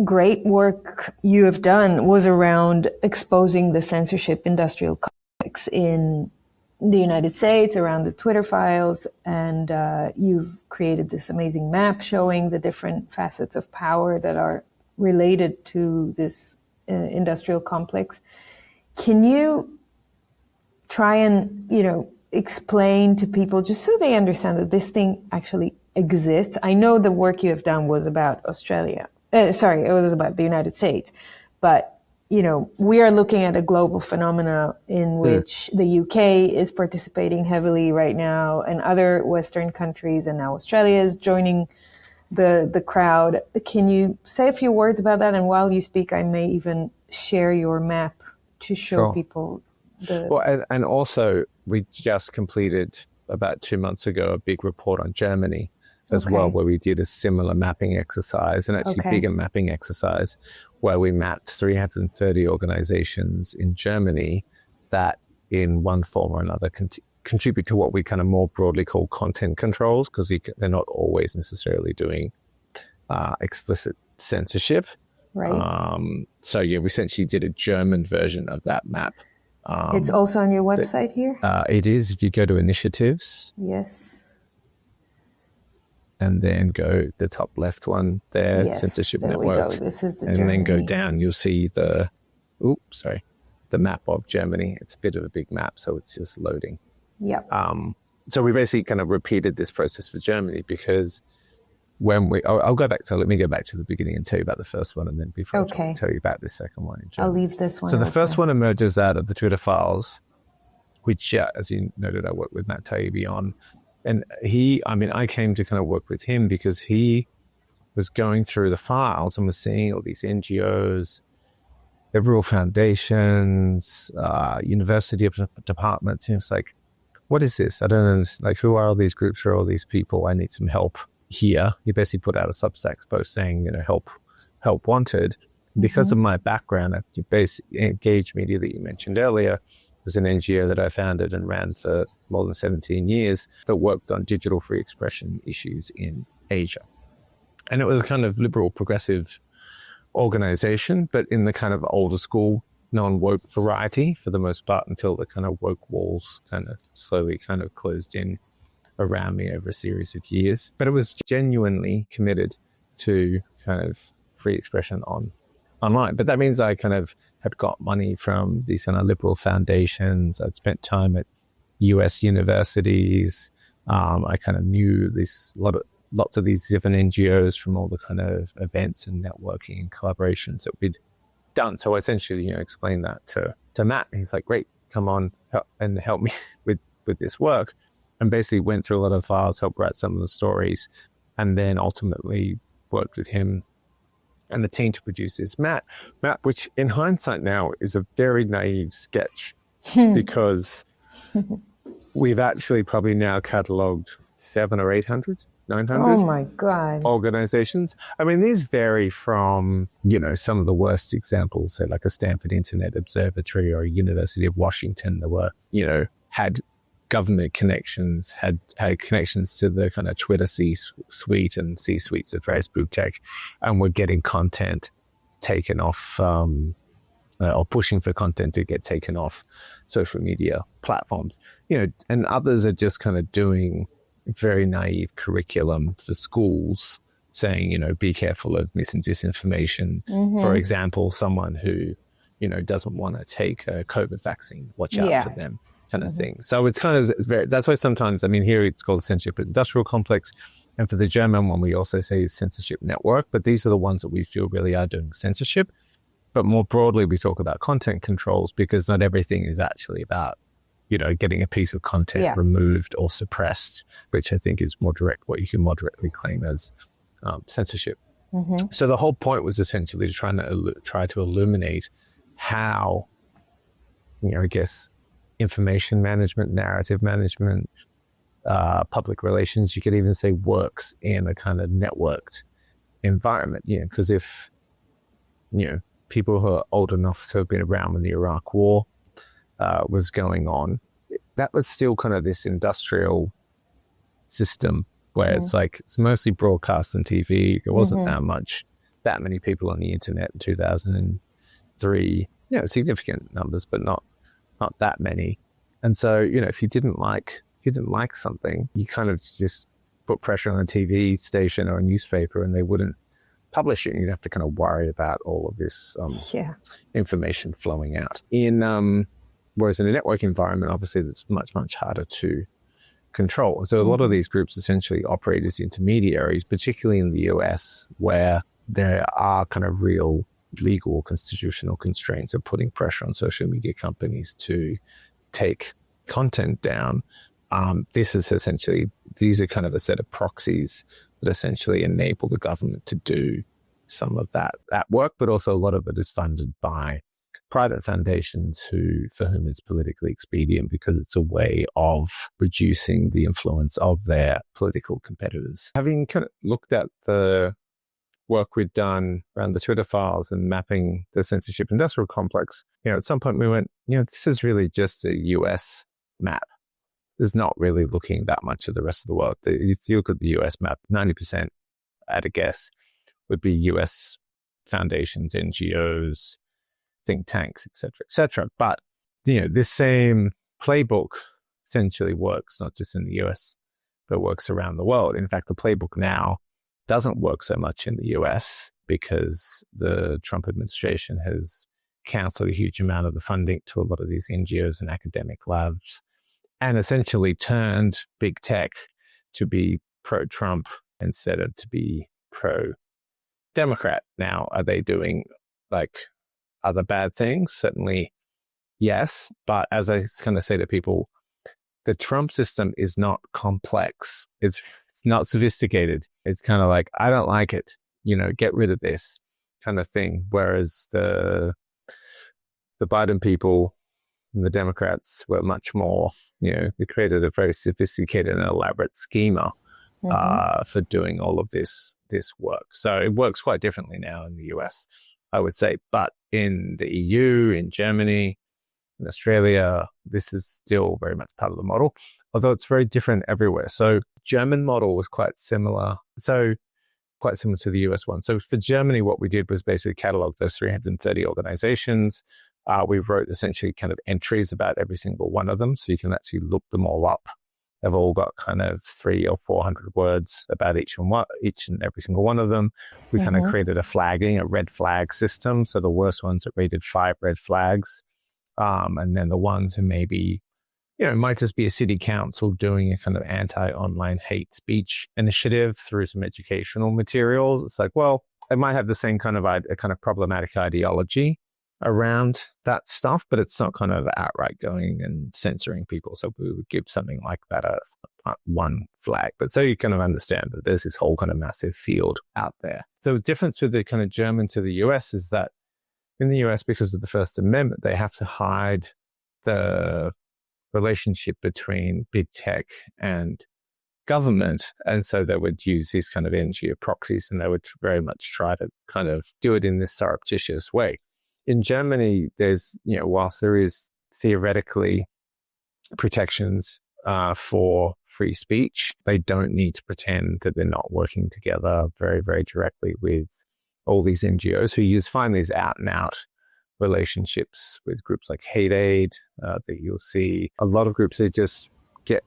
great work you have done was around exposing the censorship industrial complex in the United States, around the Twitter files, and you've created this amazing map showing the different facets of power that are related to this industrial complex. Can you try and, explain to people just so they understand that this thing actually exists? I know the work you have done was about Australia. It was about the United States. But we are looking at a global phenomena in which the UK is participating heavily right now, and other Western countries, and now Australia is joining the crowd. Can you say a few words about that? And while you speak, I may even share your map to show people the... Well, and also we just completed about 2 months ago a big report on Germany as well, where we did a similar mapping exercise, and actually bigger mapping exercise, where we mapped 330 organizations in Germany that in one form or another contribute to what we kind of more broadly call content controls, because they're not always necessarily doing explicit censorship. Right. So we essentially did a German version of that map. It's also on your website here? It is. If you go to initiatives. Yes. And then go the top left one there, Censorship Network. This is the and Germany. Then go down, you'll see the map of Germany. It's a bit of a big map, so it's just loading. Yep. So we basically kind of repeated this process for Germany, because when let me go back to the beginning and tell you about the first one, and then before I tell you about the second one in Germany. I'll leave this one. So the first one emerges out of the Twitter files, which, as you noted, I worked with Matt Taibbi on. And I came to kind of work with him because he was going through the files and was seeing all these NGOs, liberal foundations, university departments. And he was like, what is this? I don't understand. Like, who are all these groups? Who are all these people? I need some help here. He basically put out a Substack post saying, help wanted. Because of my background, Engage Media that you mentioned earlier was an NGO that I founded and ran for more than 17 years that worked on digital free expression issues in Asia. And it was a kind of liberal progressive organization, but in the kind of older school, non-woke variety for the most part, until the kind of woke walls kind of slowly kind of closed in around me over a series of years. But it was genuinely committed to kind of free expression online. But that means I kind of had got money from these kind of liberal foundations. I'd spent time at US universities. I kind of knew lots of these different NGOs from all the kind of events and networking and collaborations that we'd done. So I essentially, explained that to Matt. And he's like, great, come on and help me with this work. And basically went through a lot of the files, helped write some of the stories, and then ultimately worked with him and the team to produce this map, which in hindsight now is a very naive sketch because we've actually probably now catalogued 700 or 800, 900 oh my God. organizations. I mean, these vary from, some of the worst examples, say like a Stanford Internet Observatory or a University of Washington that were, had government connections, had connections to the kind of Twitter C-suite and C-suites of Facebook tech, and were getting content taken off, or pushing for content to get taken off social media platforms. And others are just kind of doing very naive curriculum for schools, saying, be careful of mis and disinformation. For example, someone who, doesn't want to take a COVID vaccine, watch out for them. Kind of thing. So it's kind of that's why sometimes, here it's called the Censorship Industrial Complex. And for the German one, we also say Censorship Network, but these are the ones that we feel really are doing censorship. But more broadly, we talk about content controls, because not everything is actually about, getting a piece of content removed or suppressed, which I think is more direct, what you can moderately claim as censorship. So the whole point was essentially to try to illuminate how, information management, narrative management, public relations, you could even say, works in a kind of networked environment. Because if, people who are old enough to have been around when the Iraq War was going on, that was still kind of this industrial system where it's mostly broadcast and TV. There wasn't that many people on the internet in 2003. Significant numbers, but not that many. And so, if you didn't like something, you kind of just put pressure on a TV station or a newspaper and they wouldn't publish it. And you'd have to kind of worry about all of this information flowing out. Whereas in a network environment, obviously that's much, much harder to control. So a lot of these groups essentially operate as intermediaries, particularly in the US, where there are kind of real legal or constitutional constraints of putting pressure on social media companies to take content down. These are kind of a set of proxies that essentially enable the government to do some of that work, but also a lot of it is funded by private foundations for whom it's politically expedient because it's a way of reducing the influence of their political competitors. Having kind of looked at the work we'd done around the Twitter files and mapping the censorship industrial complex, at some point we went, this is really just a US map. It's not really looking that much at the rest of the world. If you look at the US map, 90% at a guess would be US foundations, NGOs, think tanks, etc. But, this same playbook essentially works not just in the US, but works around the world. In fact, the playbook now doesn't work so much in the US because the Trump administration has canceled a huge amount of the funding to a lot of these NGOs and academic labs and essentially turned big tech to be pro-Trump instead of to be pro-Democrat. Now, are they doing other bad things? Certainly, yes. But as I kind of say to people, the Trump system is not complex. It's not sophisticated. It's kind of like, I don't like it, get rid of this kind of thing. Whereas the Biden people and the Democrats were much more, they created a very sophisticated and elaborate schema for doing all of this work. So it works quite differently now in the US, I would say. But in the EU, in Germany, in Australia, this is still very much part of the model, although it's very different everywhere. So German model was quite similar. So quite similar to the US one. So for Germany, what we did was basically catalog those 330 organizations. We wrote essentially kind of entries about every single one of them. So you can actually look them all up. They've all got kind of 300 or 400 words about each and every single one of them. We kind of created a red flag system. So the worst ones are rated 5 red flags. And then the ones who maybe, it might just be a city council doing a kind of anti-online hate speech initiative through some educational materials. It's like, well, it might have the same kind of a kind of problematic ideology around that stuff, but it's not kind of outright going and censoring people. So we would give something like that a 1 flag. But so you kind of understand that there's this whole kind of massive field out there. The difference with the kind of German to the US is that in the US, because of the First Amendment, they have to hide the relationship between big tech and government. And so they would use these kind of NGO proxies, and they would very much try to kind of do it in this surreptitious way. In Germany, there's, whilst there is theoretically protections for free speech, they don't need to pretend that they're not working together very, very directly with all these NGOs. So you just find these out and out relationships with groups like Hate Aid, that you'll see a lot of groups that just get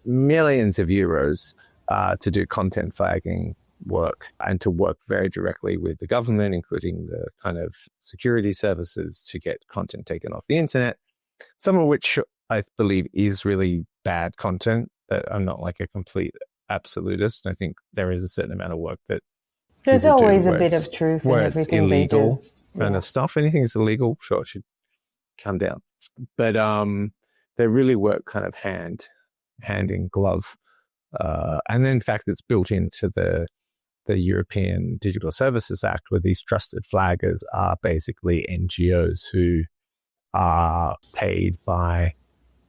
millions of euros to do content flagging work and to work very directly with the government, including the kind of security services, to get content taken off the internet, some of which I believe is really bad content. That I'm not like a complete absolutist. I think there is a certain amount of work that there's always a bit of truth in everything illegal they do. kind of stuff. Anything is illegal, sure, it should come down. But they really work kind of hand in glove. And then in fact, it's built into the European Digital Services Act, where these trusted flaggers are basically NGOs who are paid by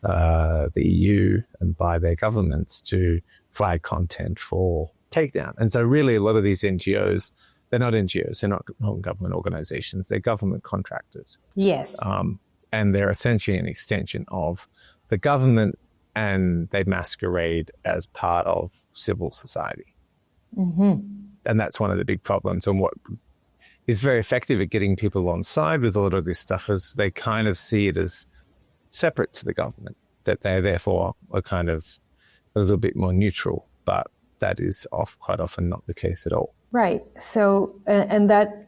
the EU and by their governments to flag content for takedown. And so really a lot of these NGOs, they're not NGOs, they're not non-government organizations, they're government contractors. Yes. And they're essentially an extension of the government, and they masquerade as part of civil society. And that's one of the big problems. And what is very effective at getting people on side with a lot of this stuff is they kind of see it as separate to the government, that they therefore are kind of a little bit more neutral. But that is quite often not the case at all. Right. So, and that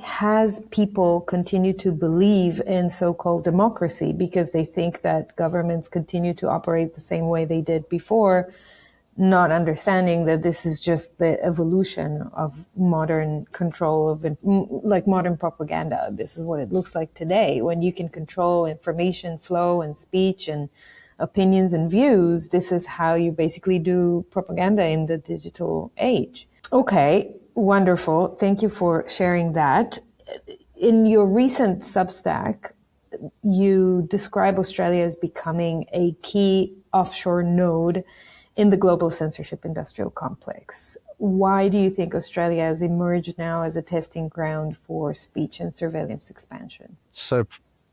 has people continue to believe in so-called democracy because they think that governments continue to operate the same way they did before, not understanding that this is just the evolution of modern control of like modern propaganda. This is what it looks like today when you can control information flow and speech and opinions and views. This is how you basically do propaganda in the digital age. Okay, wonderful. Thank you for sharing that. In your recent Substack, you describe Australia as becoming a key offshore node in the global censorship industrial complex. Why do you think Australia has emerged now as a testing ground for speech and surveillance expansion? So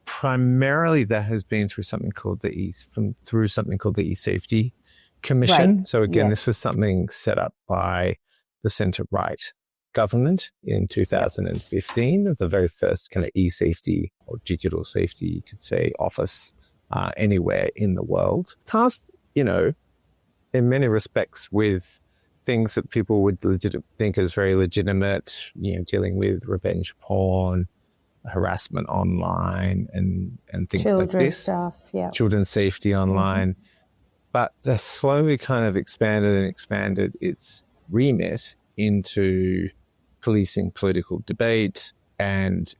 primarily that has been through something called the E-Safety Commission. Right. So again, Yes. This was something set up by the centre-right government in 2015, of the very first kind of e-safety or digital safety, you could say, office anywhere in the world. Tasked, in many respects with things that people would think is very legitimate, dealing with revenge porn, harassment online, and things like this. Stuff, yeah. Children's safety online. Mm-hmm. But they slowly kind of expanded its remit into policing political debate, and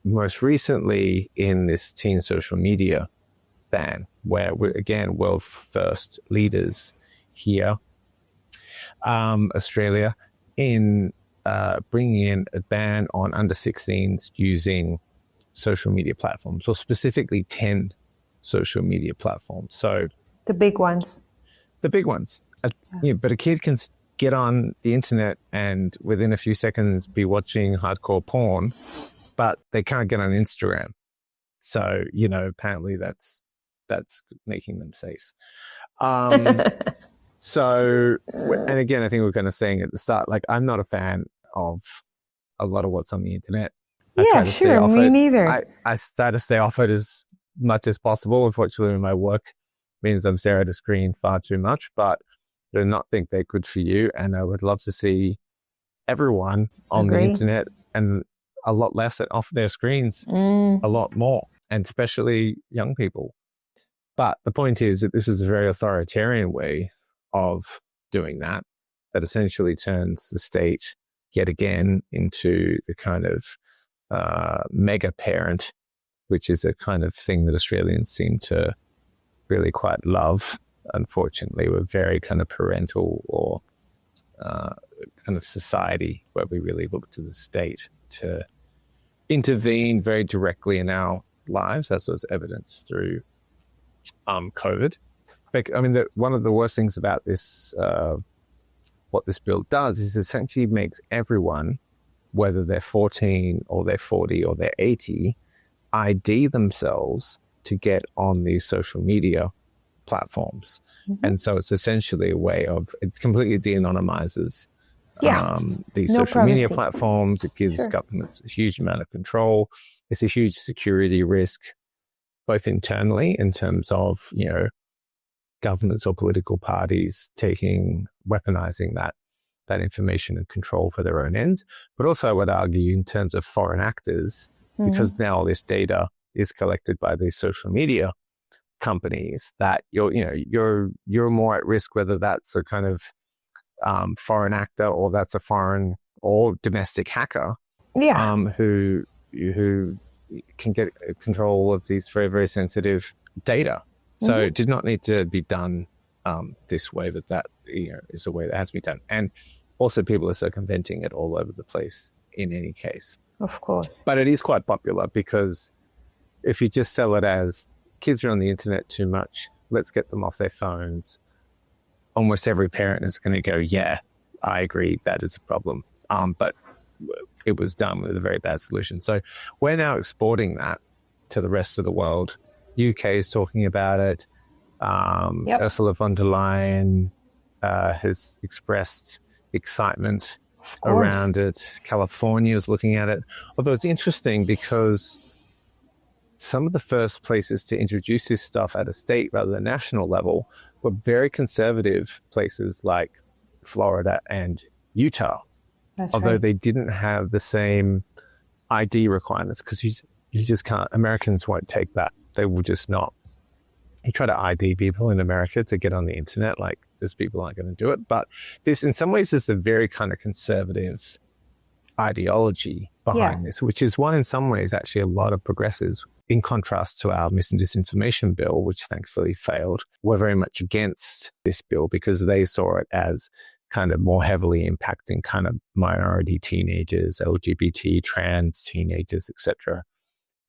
most recently in this teen social media ban, where we're, again, world first leaders here, Australia, in bringing in a ban on under 16s using social media platforms, or specifically 10 social media platforms. So the big ones. But a kid can get on the internet and within a few seconds be watching hardcore porn, but they can't get on Instagram. So, apparently that's making them safe. So, and again, I think we're kind of saying at the start, like, I'm not a fan of a lot of what's on the internet. Yeah, sure. Me neither. I try to stay off it as much as possible. Unfortunately, my work means I'm staring at a screen far too much, but I do not think they're good for you. And I would love to see everyone on the internet and a lot less off their screens, a lot more, and especially young people. But the point is that this is a very authoritarian way of doing that essentially turns the state yet again into the kind of mega parent, which is a kind of thing that Australians seem to really quite love. Unfortunately, we're very kind of parental or kind of society where we really look to the state to intervene very directly in our lives. That's what's evidenced through COVID. I mean, one of the worst things about this, what this bill does is essentially makes everyone, whether they're 14 or they're 40 or they're 80, ID themselves to get on these social media platforms. Mm-hmm. And so it's essentially a way of, it completely de-anonymizes these social media platforms. It gives governments a huge amount of control. It's a huge security risk, both internally in terms of, governments or political parties weaponizing that information and control for their own ends. But also I would argue in terms of foreign actors, because now all this data is collected by these social media companies, that you're more at risk, whether that's a kind of foreign actor or that's a foreign or domestic hacker, who can get control of these very, very sensitive data. So it did not need to be done this way, but that is the way that has to be done. And also people are circumventing it all over the place in any case. Of course. But it is quite popular because if you just sell it as kids are on the internet too much, let's get them off their phones, almost every parent is going to go, yeah, I agree, that is a problem. But it was done with a very bad solution. So we're now exporting that to the rest of the world. UK is talking about it. Ursula von der Leyen has expressed excitement around it. California is looking at it. Although it's interesting because some of the first places to introduce this stuff at a state rather than national level were very conservative places like Florida and Utah. Although they didn't have the same ID requirements, because you just can't, Americans won't take that. They will just not. You try to ID people in America to get on the internet, like there's people aren't going to do it. But this, in some ways, is a very kind of conservative ideology behind this, which is one in some ways actually a lot of progressives, in contrast to our mis and disinformation bill, which thankfully failed, were very much against this bill because they saw it as kind of more heavily impacting kind of minority teenagers, LGBT, trans teenagers, etc.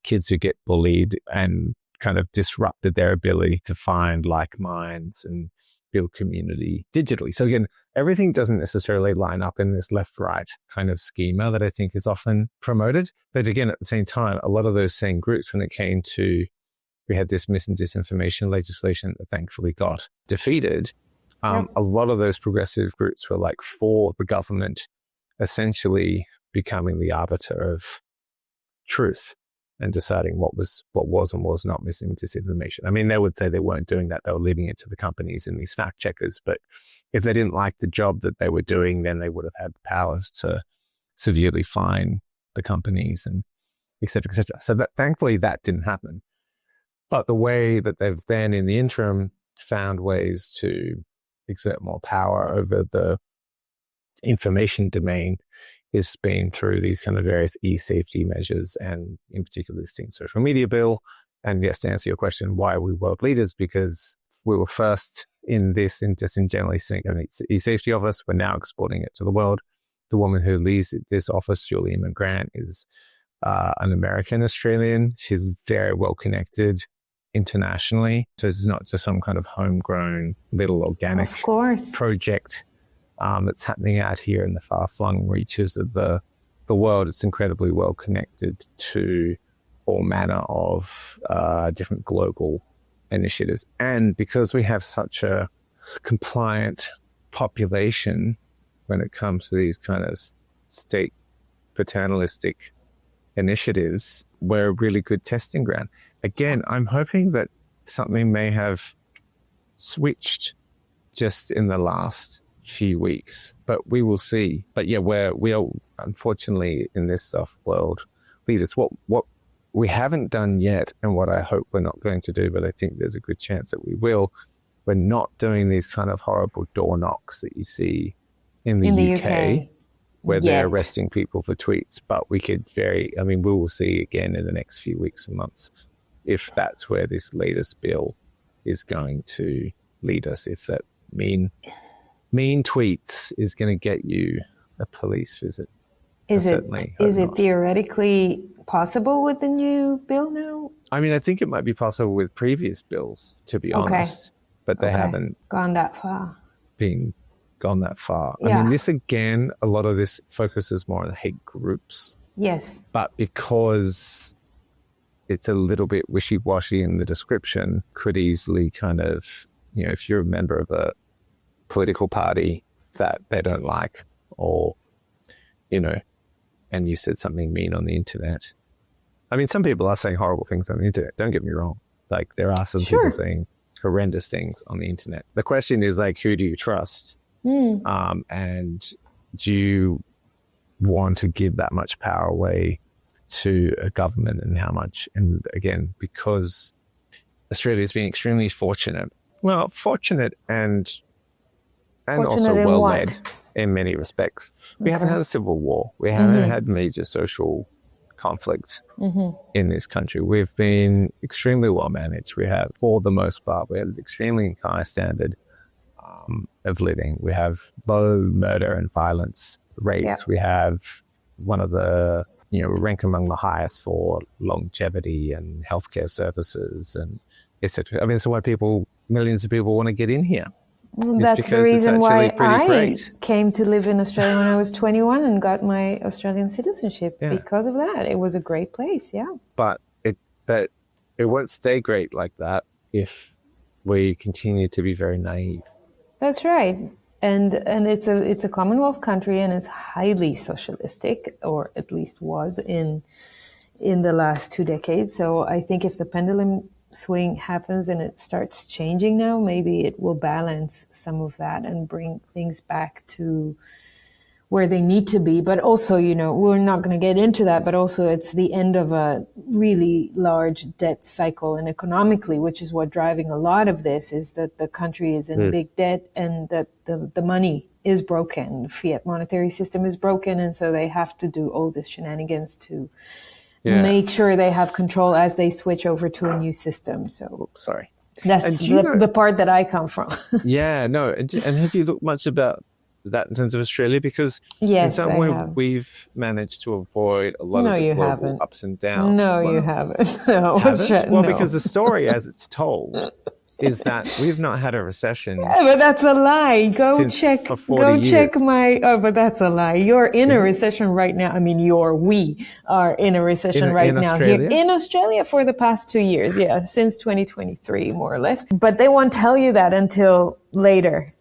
Kids who get bullied, and kind of disrupted their ability to find like minds and build community digitally. So again, everything doesn't necessarily line up in this left-right kind of schema that I think is often promoted. But again, at the same time, a lot of those same groups, when it came to, we had this mis and disinformation legislation that thankfully got defeated. A lot of those progressive groups were like for the government essentially becoming the arbiter of truth and deciding what was and was not mis and disinformation. I mean, they would say they weren't doing that. They were leaving it to the companies and these fact checkers. But if they didn't like the job that they were doing, then they would have had powers to severely fine the companies and et cetera, et cetera. So that, thankfully, that didn't happen. But the way that they've then in the interim found ways to exert more power over the information domain is been through these kind of various e-safety measures, and in particular this teen social media bill. And yes, to answer your question, why are we world leaders? Because we were first in this, in just in generally seeing an e-safety office. We're now exporting it to the world. The woman who leads this office, Julie McGrant, is an American-Australian. She's very well connected internationally. So it's not just some kind of homegrown little organic project that's happening out here in the far-flung reaches of the world. It's incredibly well connected to all manner of different global initiatives. And because we have such a compliant population when it comes to these kind of state paternalistic initiatives, we're a really good testing ground. Again, I'm hoping that something may have switched just in the last few weeks, but we will see. But yeah, we are unfortunately in this soft world leaders. What we haven't done yet, and what I hope we're not going to do, but I think there's a good chance that we will, we're not doing these kind of horrible door knocks that you see in the UK where they're arresting people for tweets. But we could we will see again in the next few weeks and months if that's where this latest bill is going to lead us, if that mean tweets is going to get you a police visit. Is it theoretically possible with the new bill now? I mean, I think it might be possible with previous bills, to be honest, but they haven't gone that far. I mean, this again, a lot of this focuses more on hate groups. Yes. But because it's a little bit wishy-washy in the description, could easily kind of, if you're a member of a political party that they don't like, or, and you said something mean on the internet. I mean, some people are saying horrible things on the internet. Don't get me wrong. Like, there are some people saying horrendous things on the internet. The question is, like, who do you trust? And do you want to give that much power away to a government, and how much? And again, because Australia has been extremely fortunate and also well led in many respects. We haven't had a civil war. We haven't had major social conflict in this country. We've been extremely well managed. We have, for the most part, we have an extremely high standard of living. We have low murder and violence rates. We have one of the, we rank among the highest for longevity and healthcare services and et cetera. I mean, that's why millions of people want to get in here. That's the reason why I came to live in Australia when I was 21 and got my Australian citizenship because of that. It was a great place, But it won't stay great like that if we continue to be very naive. That's right. And it's a Commonwealth country, and it's highly socialistic, or at least was in the last 2 decades. So I think if the pendulum swing happens and it starts changing now, maybe it will balance some of that and bring things back to where they need to be. But also, we're not going to get into that, but also it's the end of a really large debt cycle. And economically, which is what driving a lot of this, is that the country is in big debt and that the money is broken. The fiat monetary system is broken. And so they have to do all this shenanigans to make sure they have control as they switch over to a new system. So sorry. That's the part that I come from. Yeah, no. And have you looked much about that in terms of Australia? Because in some way we've managed to avoid a lot of the global ups and downs. No, you haven't. No, well, because the story as it's told is that we've not had a recession. Yeah, but that's a lie. Go check my. Oh, but that's a lie. You're in a recession right now. I mean, we are in a recession right now here in Australia for the past 2 years. Yeah, since 2023, more or less. But they won't tell you that until later.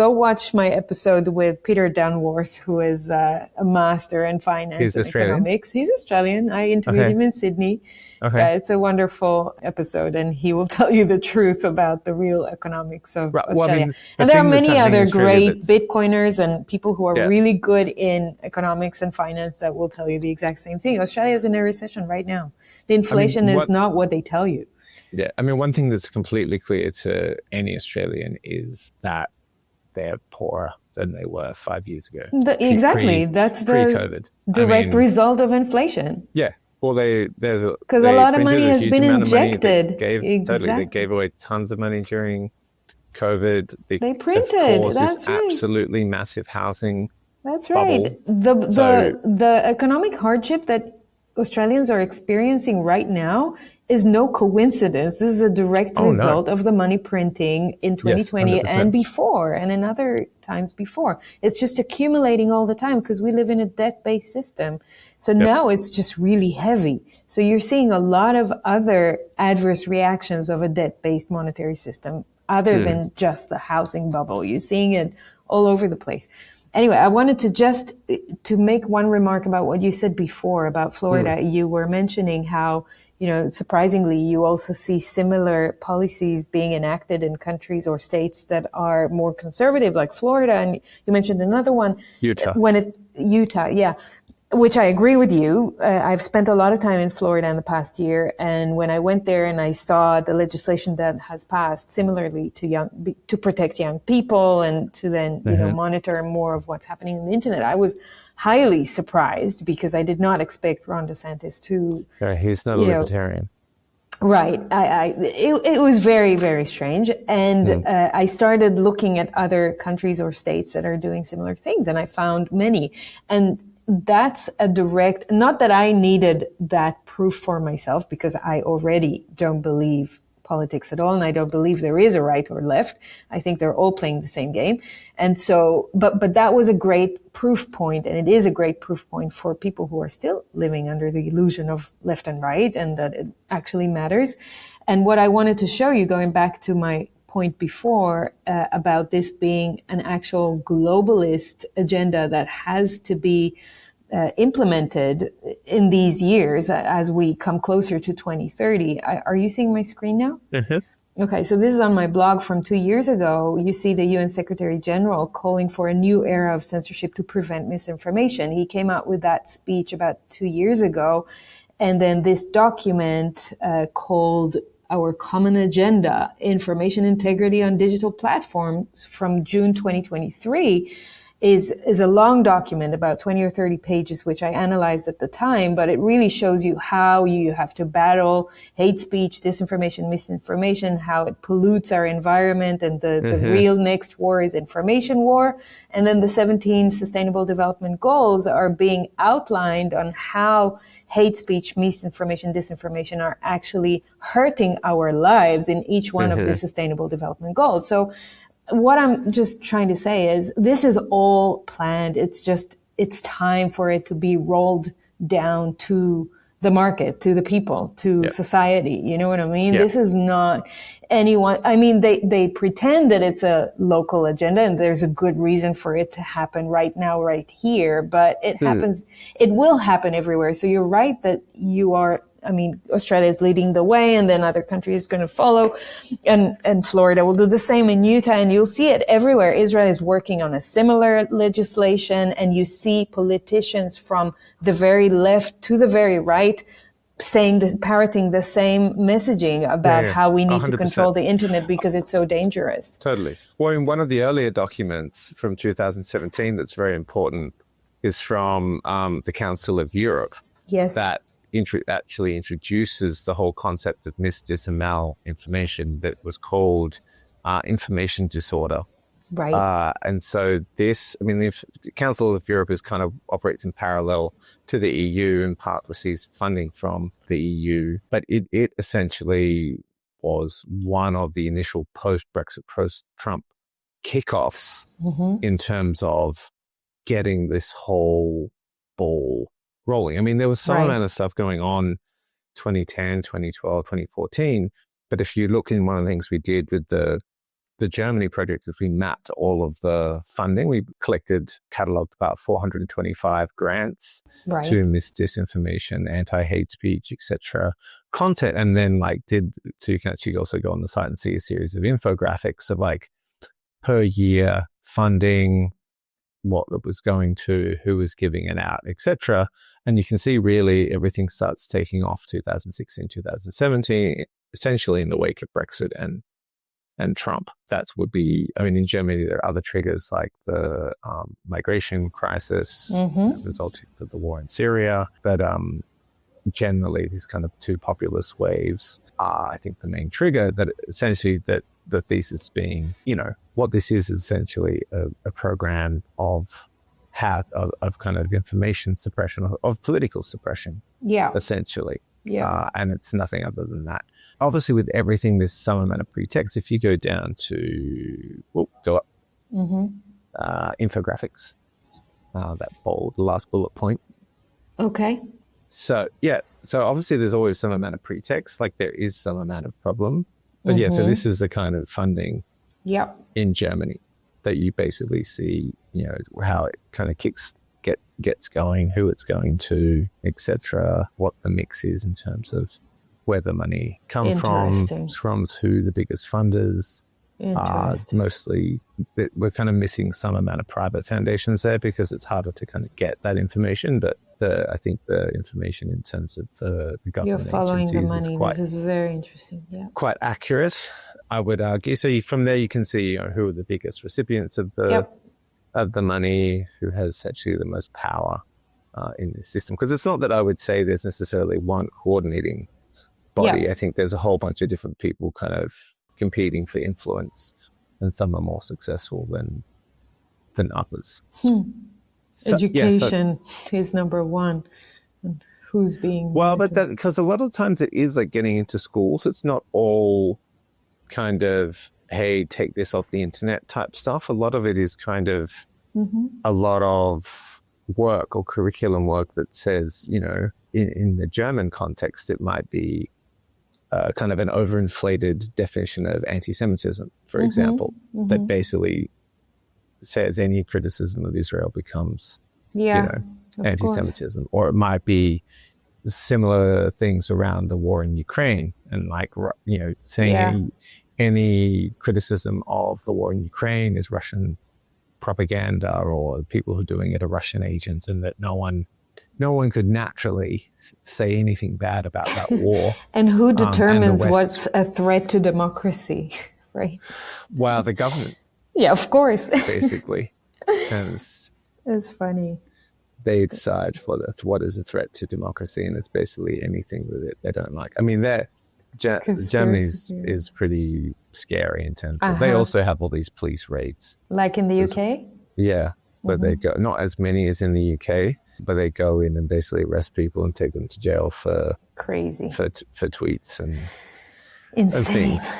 Go watch my episode with Peter Dunworth, who is a master in finance and economics. He's Australian. I interviewed him in Sydney. Okay. It's a wonderful episode, and he will tell you the truth about the real economics of Australia. Well, I mean, and there are many other great Bitcoiners and people who are really good in economics and finance that will tell you the exact same thing. Australia is in a recession right now. The inflation is not what they tell you. Yeah, I mean, one thing that's completely clear to any Australian is that they're poorer than they were 5 years ago. Exactly. That's the pre-COVID. direct result of inflation. Yeah. Well, because a lot of money has been injected. They gave away tons of money during COVID. They printed. That's right. Absolutely massive housing. That's right. The economic hardship that Australians are experiencing right now is no coincidence. This is a direct result of the money printing in 2020 and before, and in other times before. It's just accumulating all the time because we live in a debt-based system. So now it's just really heavy. So you're seeing a lot of other adverse reactions of a debt-based monetary system other than just the housing bubble. You're seeing it all over the place. Anyway, I wanted to make one remark about what you said before about Florida. You were mentioning how, surprisingly, you also see similar policies being enacted in countries or states that are more conservative, like Florida. And you mentioned another one. Utah, yeah. Which I agree with you. I've spent a lot of time in Florida in the past year. And when I went there and I saw the legislation that has passed similarly to protect young people and to then, monitor more of what's happening on the internet, I was highly surprised because I did not expect Ron DeSantis to. He's not a libertarian. Right. It was very, very strange. And I started looking at other countries or states that are doing similar things, and I found many. And that's a direct, not that I needed that proof for myself, because I already don't believe politics at all, and I don't believe there is a right or left. I think they're all playing the same game. And so, but that was a great proof point, and it is a great proof point for people who are still living under the illusion of left and right, and that it actually matters. And what I wanted to show you, going back to my point before about this being an actual globalist agenda that has to be implemented in these years as we come closer to 2030. Are you seeing my screen now? Mm-hmm. Okay, so this is on my blog from 2 years ago. You see the UN Secretary General calling for a new era of censorship to prevent misinformation. He came out with that speech about 2 years ago. And then this document called Our Common Agenda, Information Integrity on Digital Platforms from June 2023 is a long document, about 20 or 30 pages, which I analyzed at the time, but it really shows you how you have to battle hate speech, disinformation, misinformation, how it pollutes our environment, and the real next war is information war. And then the 17 Sustainable Development Goals are being outlined on how hate speech, misinformation, disinformation are actually hurting our lives in each one of the Sustainable Development Goals. So what I'm just trying to say is this is all planned. It's time for it to be rolled down to the market, to the people, to society. You know what I mean? This is not anyone. I mean, they pretend that it's a local agenda and there's a good reason for it to happen right now, right here, but it happens, it will happen everywhere. So you're right that you are I mean, Australia is leading the way, and then other countries going to follow, and Florida will do the same in Utah, and you'll see it everywhere. Israel is working on a similar legislation, and you see politicians from the very left to the very right parroting the same messaging about how we need 100%. To control the internet because it's so dangerous. Totally. Well, in one of the earlier documents from 2017 that's very important is from the Council of Europe. Yes. That actually introduces the whole concept of misinformation that was called information disorder. Right. And so this, I mean, the Council of Europe is kind of operates in parallel to the EU, in part receives funding from the EU, but it essentially was one of the initial post-Brexit, post-Trump kickoffs in terms of getting this whole ball rolling. I mean, there was some amount of stuff going on 2010, 2012, 2014, but if you look in one of the things we did with the Germany project is we mapped all of the funding. We catalogued about 425 grants to disinformation, anti-hate speech, etc. content, and then so you can actually also go on the site and see a series of infographics of per year funding, what it was going to, who was giving it out, etc. And you can see really everything starts taking off 2016, 2017, essentially in the wake of Brexit and Trump. That would be, I mean, in Germany, there are other triggers like the migration crisis resulting from the war in Syria. But generally, these kind of two populist waves are, I think, the main trigger that essentially that the thesis being, what this is essentially a program of kind of information suppression, of political suppression, essentially. Yeah. And it's nothing other than that. Obviously, with everything, there's some amount of pretext. If you go down to, go up, infographics, the last bullet point. Okay. So obviously there's always some amount of pretext, there is some amount of problem. But so this is the kind of funding in Germany that you basically see, how it kind of gets going, who it's going to, etc., what the mix is in terms of where the money come from who the biggest funders are. Mostly we're kind of missing some amount of private foundations there because it's harder to kind of get that information, but I think the information in terms of the government agencies is quite, this is very interesting. Quite accurate, I would argue. So from there you can see who are the biggest recipients of the money, who has actually the most power in this system, because it's not that I would say there's necessarily one coordinating body. I think there's a whole bunch of different people kind of competing for influence, and some are more successful than others. Education is number one, and who's being but that, because a lot of times it is getting into schools. It's not all kind of, hey, take this off the internet type stuff. A lot of it is kind of a lot of work or curriculum work that says, in the German context, it might be kind of an overinflated definition of anti-Semitism, for example, that basically says any criticism of Israel becomes, anti-Semitism. Or it might be similar things around the war in Ukraine and saying any criticism of the war in Ukraine is Russian propaganda, or people who are doing it are Russian agents, and that no one could naturally say anything bad about that war. And who determines what's a threat to democracy, right? Well, the government. Yeah, of course. Basically. It's funny. They decide what is a threat to democracy, and it's basically anything with it they don't like. I mean, Germany is pretty scary in terms of, they also have all these police raids. Like in the UK? Yeah, but they go, not as many as in the UK, but they go in and basically arrest people and take them to jail for crazy for tweets and things.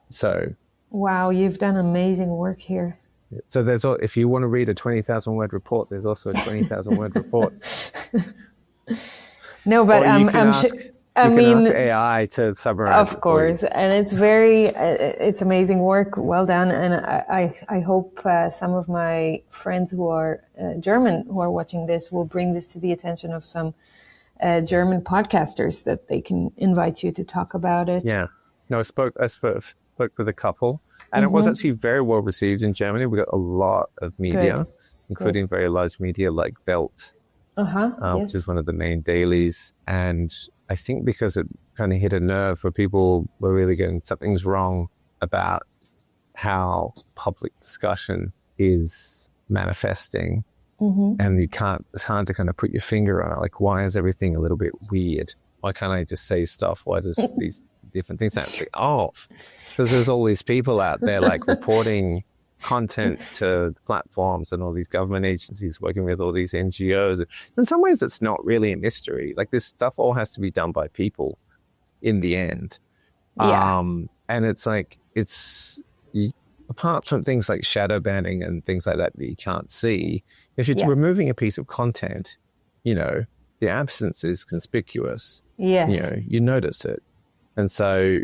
So wow, you've done amazing work here. So if you want to read a 20,000 word report, there's also a 20,000 word report. No, but you can ask AI to summarize. Of course, and it's amazing work. Well done, and I hope some of my friends who are German who are watching this will bring this to the attention of some German podcasters that they can invite you to talk about it. Yeah. No, I spoke with a couple, and it was actually very well received in Germany. We got a lot of media, including very large media like Welt, which is one of the main dailies. And I think because it kind of hit a nerve where people were really getting something's wrong about how public discussion is manifesting. And it's hard to kind of put your finger on it. Like, why is everything a little bit weird? Why can't I just say stuff? Why does these different things happen? Because there's all these people out there like reporting content to platforms and all these government agencies working with all these NGOs. In some ways, it's not really a mystery. Like, this stuff all has to be done by people in the end. And it's like, apart from things like shadow banning and things like that you can't see, if you're removing a piece of content, the absence is conspicuous. Yes. You notice it. And so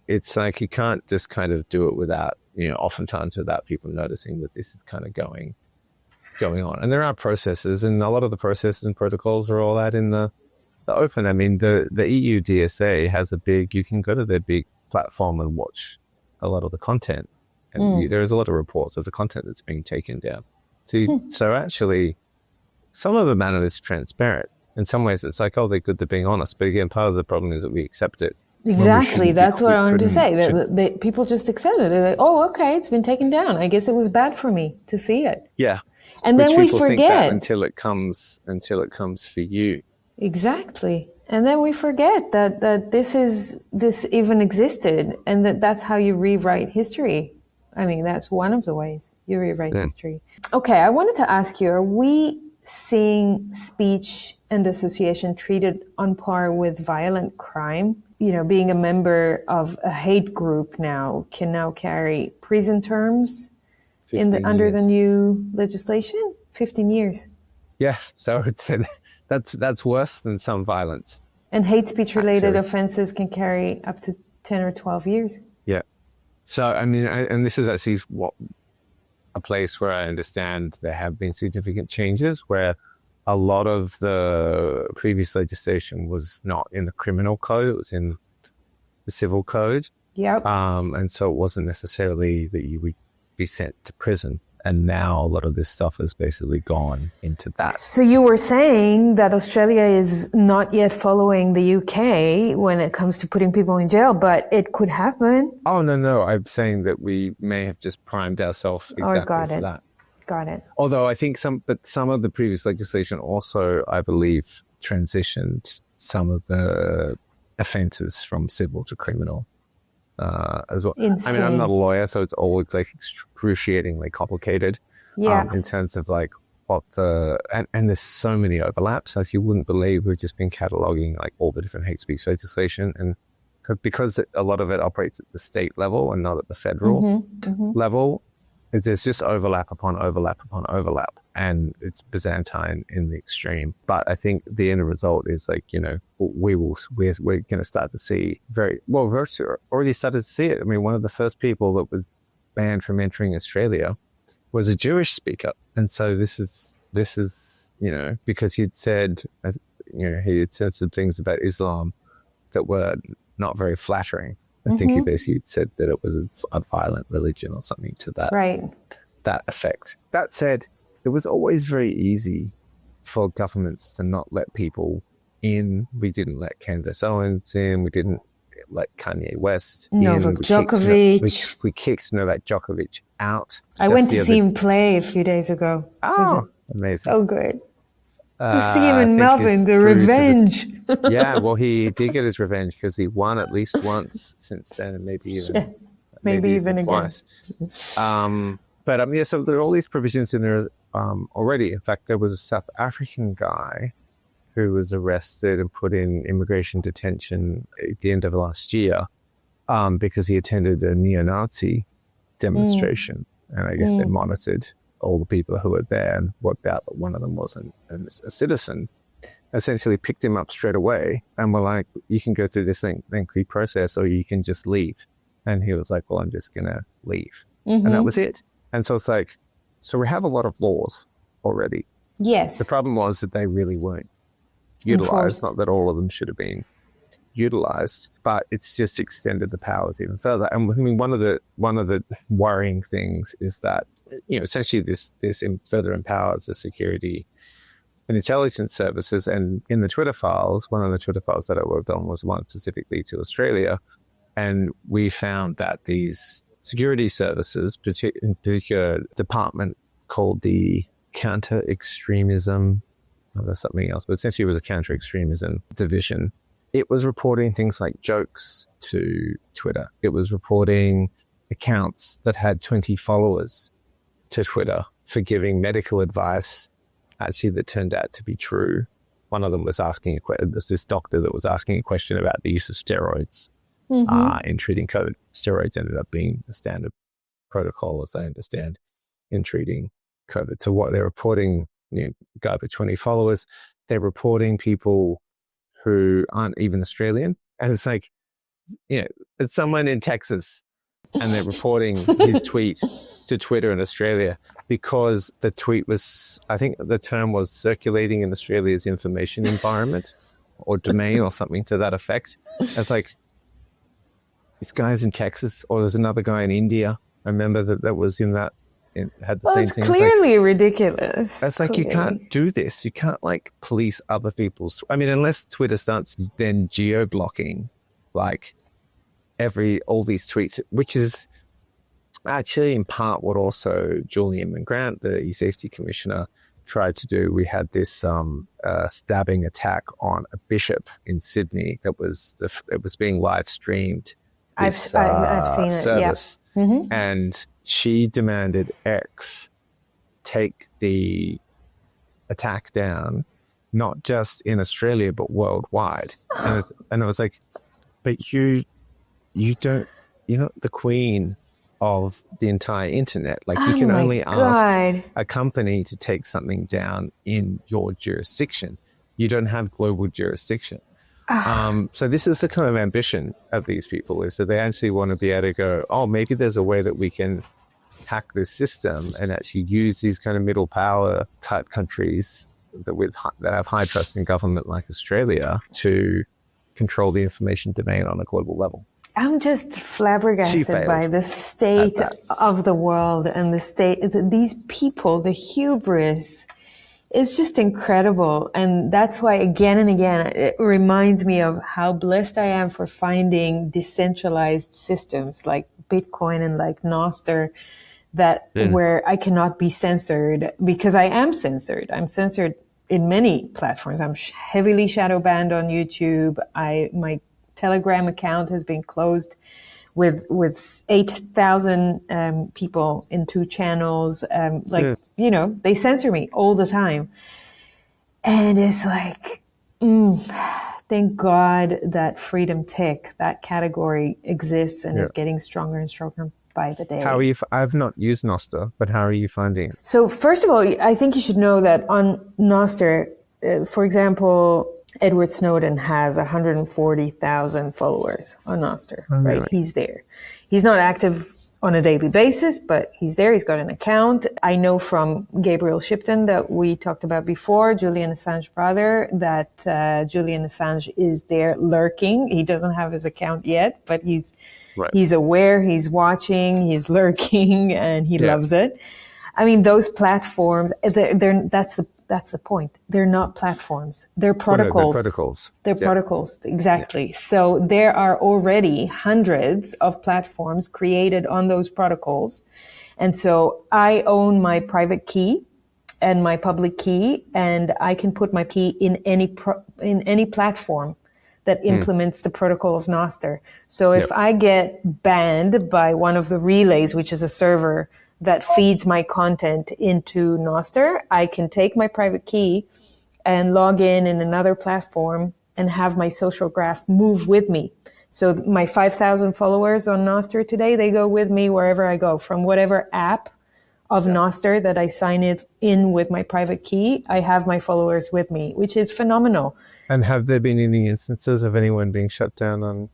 it's like you can't just kind of do it without, oftentimes without people noticing that this is kind of going on. And there are processes, and a lot of the processes and protocols are all out in the open. I mean, the EU DSA has you can go to their big platform and watch a lot of the content. And there's a lot of reports of the content that's being taken down. So actually, some of the matter is transparent. In some ways, it's like, they're good, they're being honest. But again, part of the problem is that we accept it. Exactly. That's what I wanted to say. That people just accept it. They're like, okay, it's been taken down. I guess it was bad for me to see it. Yeah. And then we forget. Think that until it comes for you. Exactly. And then we forget that this even existed, and that's how you rewrite history. I mean, that's one of the ways you rewrite history. Okay, I wanted to ask you, are we seeing speech and association treated on par with violent crime? Being a member of a hate group can now carry prison terms under the new legislation? 15 years. Yeah, so it's that's worse than some violence. And hate speech related offenses can carry up to 10 or 12 years. Yeah. So, I mean, and this is actually a place where I understand there have been significant changes where a lot of the previous legislation was not in the criminal code, it was in the civil code. Yep. And so it wasn't necessarily that you would be sent to prison. And now a lot of this stuff has basically gone into that. So you were saying that Australia is not yet following the UK when it comes to putting people in jail, but it could happen. Oh, no. I'm saying that we may have just primed ourselves exactly for that. Got it. Although I think some of the previous legislation also, I believe, transitioned some of the offences from civil to criminal. As well. Insane. I mean, I'm not a lawyer, so it's all like excruciatingly complicated. In terms of like what and there's so many overlaps. Like, you wouldn't believe we've just been cataloging like all the different hate speech legislation, and because a lot of it operates at the state level and not at the federal level, there's just overlap upon overlap upon overlap, and it's Byzantine in the extreme. But I think the end result is like, we're going to start to see virtually already started to see it. I mean, one of the first people that was banned from entering Australia was a Jewish speaker, and so this is because he'd said some things about Islam that were not very flattering. I think he basically said that it was a violent religion or something to that effect. That said, it was always very easy for governments to not let people in. We didn't let Candace Owens in. We didn't let Kanye West in. Novak Djokovic. We kicked Novak Djokovic out. I went to see him play a few days ago. Oh, amazing. So good. To see him in Melbourne, the revenge. Yeah, well, he did get his revenge because he won at least once since then, and maybe even twice. So there are all these provisions in there already. In fact, there was a South African guy who was arrested and put in immigration detention at the end of last year because he attended a neo-Nazi demonstration, and I guess they monitored all the people who were there and worked out that one of them wasn't a citizen. Essentially picked him up straight away and were like, you can go through this lengthy process or you can just leave. And he was like, well, I'm just going to leave. And that was it. And so it's like, so we have a lot of laws already. Yes. The problem was that they really weren't utilized. Not that all of them should have been utilized, but it's just extended the powers even further. And I mean, one of the worrying things is that, essentially this further empowers the security and intelligence services. And in the Twitter files, one of the Twitter files that I worked on was one specifically to Australia. And we found that these security services, in particular department called the counter-extremism, there's something else, but essentially it was a counter-extremism division. It was reporting things like jokes to Twitter. It was reporting accounts that had 20 followers to Twitter for giving medical advice, actually, that turned out to be true. One of them was asking there's this doctor that was asking a question about the use of steroids in treating COVID. Steroids ended up being the standard protocol, as I understand, in treating COVID. So what they're reporting, guy with 20 followers, they're reporting people who aren't even Australian. And it's like, it's someone in Texas, and they're reporting his tweet to Twitter in Australia because the tweet was, I think the term was circulating in Australia's information environment or domain or something to that effect. It's like, this guy's in Texas, or there's another guy in India. I remember that was in that, it had the same thing. It's clearly ridiculous. It's like, you can't do this. You can't police other people's, unless Twitter starts then geo-blocking all these tweets, which is actually in part what also Julian McGrant, the e-safety commissioner, tried to do. We had this stabbing attack on a bishop in Sydney that was being live streamed. I've seen service. It. Yeah. And she demanded X take the attack down, not just in Australia but worldwide. And I was like, but you don't, you're not the queen of the entire internet. You can only ask a company to take something down in your jurisdiction. You don't have global jurisdiction. So this is the kind of ambition of these people, is that they actually want to be able to go, maybe there's a way that we can hack this system and actually use these kind of middle power type countries that have high trust in government like Australia to control the information domain on a global level. I'm just flabbergasted by the state of the world and these people, the hubris. It's just incredible. And that's why, again and again, it reminds me of how blessed I am for finding decentralized systems like Bitcoin and like Nostr, where I cannot be censored, because I am censored. I'm censored in many platforms. I'm heavily shadow banned on YouTube. My Telegram account has been closed with 8,000 people in 2 channels. They censor me all the time. And it's like, thank God that freedom tech, that category exists and is getting stronger and stronger by the day. How are you? I've not used Nostr, but how are you finding it? So first of all, I think you should know that on Nostr, for example, Edward Snowden has 140,000 followers on Nostr, right? Really? He's there. He's not active on a daily basis, but he's there. He's got an account. I know from Gabriel Shipton that we talked about before, Julian Assange's brother, that Julian Assange is there lurking. He doesn't have his account yet, but he's aware, he's watching, he's lurking, and he loves it. I mean, those platforms, that's the point. They're not platforms. They're protocols. They're protocols. They're protocols. Exactly. Yeah. So there are already hundreds of platforms created on those protocols. And so I own my private key and my public key, and I can put my key in any platform that implements the protocol of Nostr. So if I get banned by one of the relays, which is a server that feeds my content into Nostr, I can take my private key and log in another platform and have my social graph move with me. So my 5,000 followers on Nostr today, they go with me wherever I go, from whatever app of Nostr that I sign it in with my private key. I have my followers with me, which is phenomenal. And have there been any instances of anyone being shut down on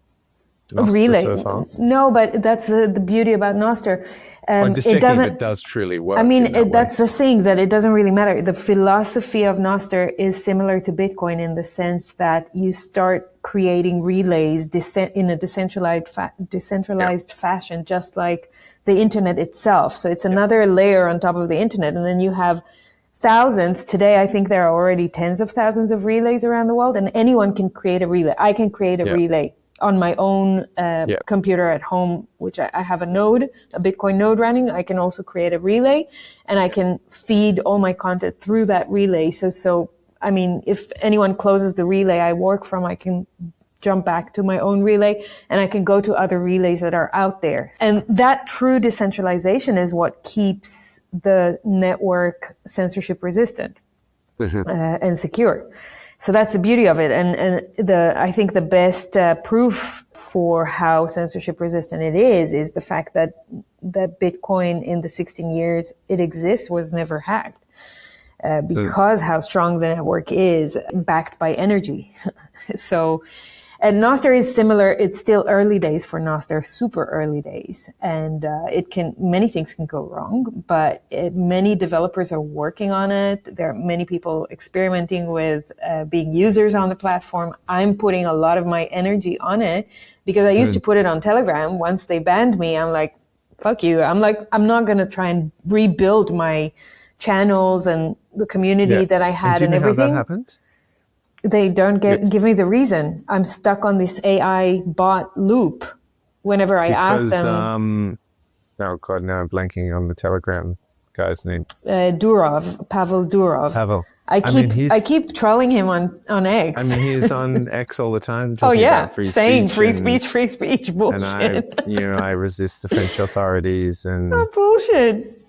Nostr relay. so far? No, but that's the beauty about Nostr. I'm just checking if it does truly work. I mean, that's the thing, that it doesn't really matter. The philosophy of Nostr is similar to Bitcoin in the sense that you start creating relays in a decentralized fashion, just like the internet itself. So it's another layer on top of the internet. And then you have thousands. Today, I think there are already tens of thousands of relays around the world, and anyone can create a relay. I can create a relay on my own computer at home, which I have a Bitcoin node running. I can also create a relay, and I can feed all my content through that relay. So, I mean, if anyone closes the relay I work from, I can jump back to my own relay, and I can go to other relays that are out there. And that true decentralization is what keeps the network censorship resistant and secure. So that's the beauty of it. And I think the best proof for how censorship resistant it is the fact that Bitcoin in the 16 years it exists was never hacked. Because how strong the network is, backed by energy. So, and Nostr is similar. It's still early days for Nostr, super early days. And many things can go wrong, but many developers are working on it. There are many people experimenting with being users on the platform. I'm putting a lot of my energy on it because I used to put it on Telegram. Once they banned me, I'm like, fuck you. I'm not going to try and rebuild my channels and the community that I had and everything. How that happened? They don't give me the reason. I'm stuck on this AI bot loop. Whenever I ask them, oh God, now I'm blanking on the Telegram guy's name. Pavel Durov. Pavel. I keep trolling him on X. I mean, he's on X all the time. About free speech, bullshit. And I resist the French authorities and bullshit.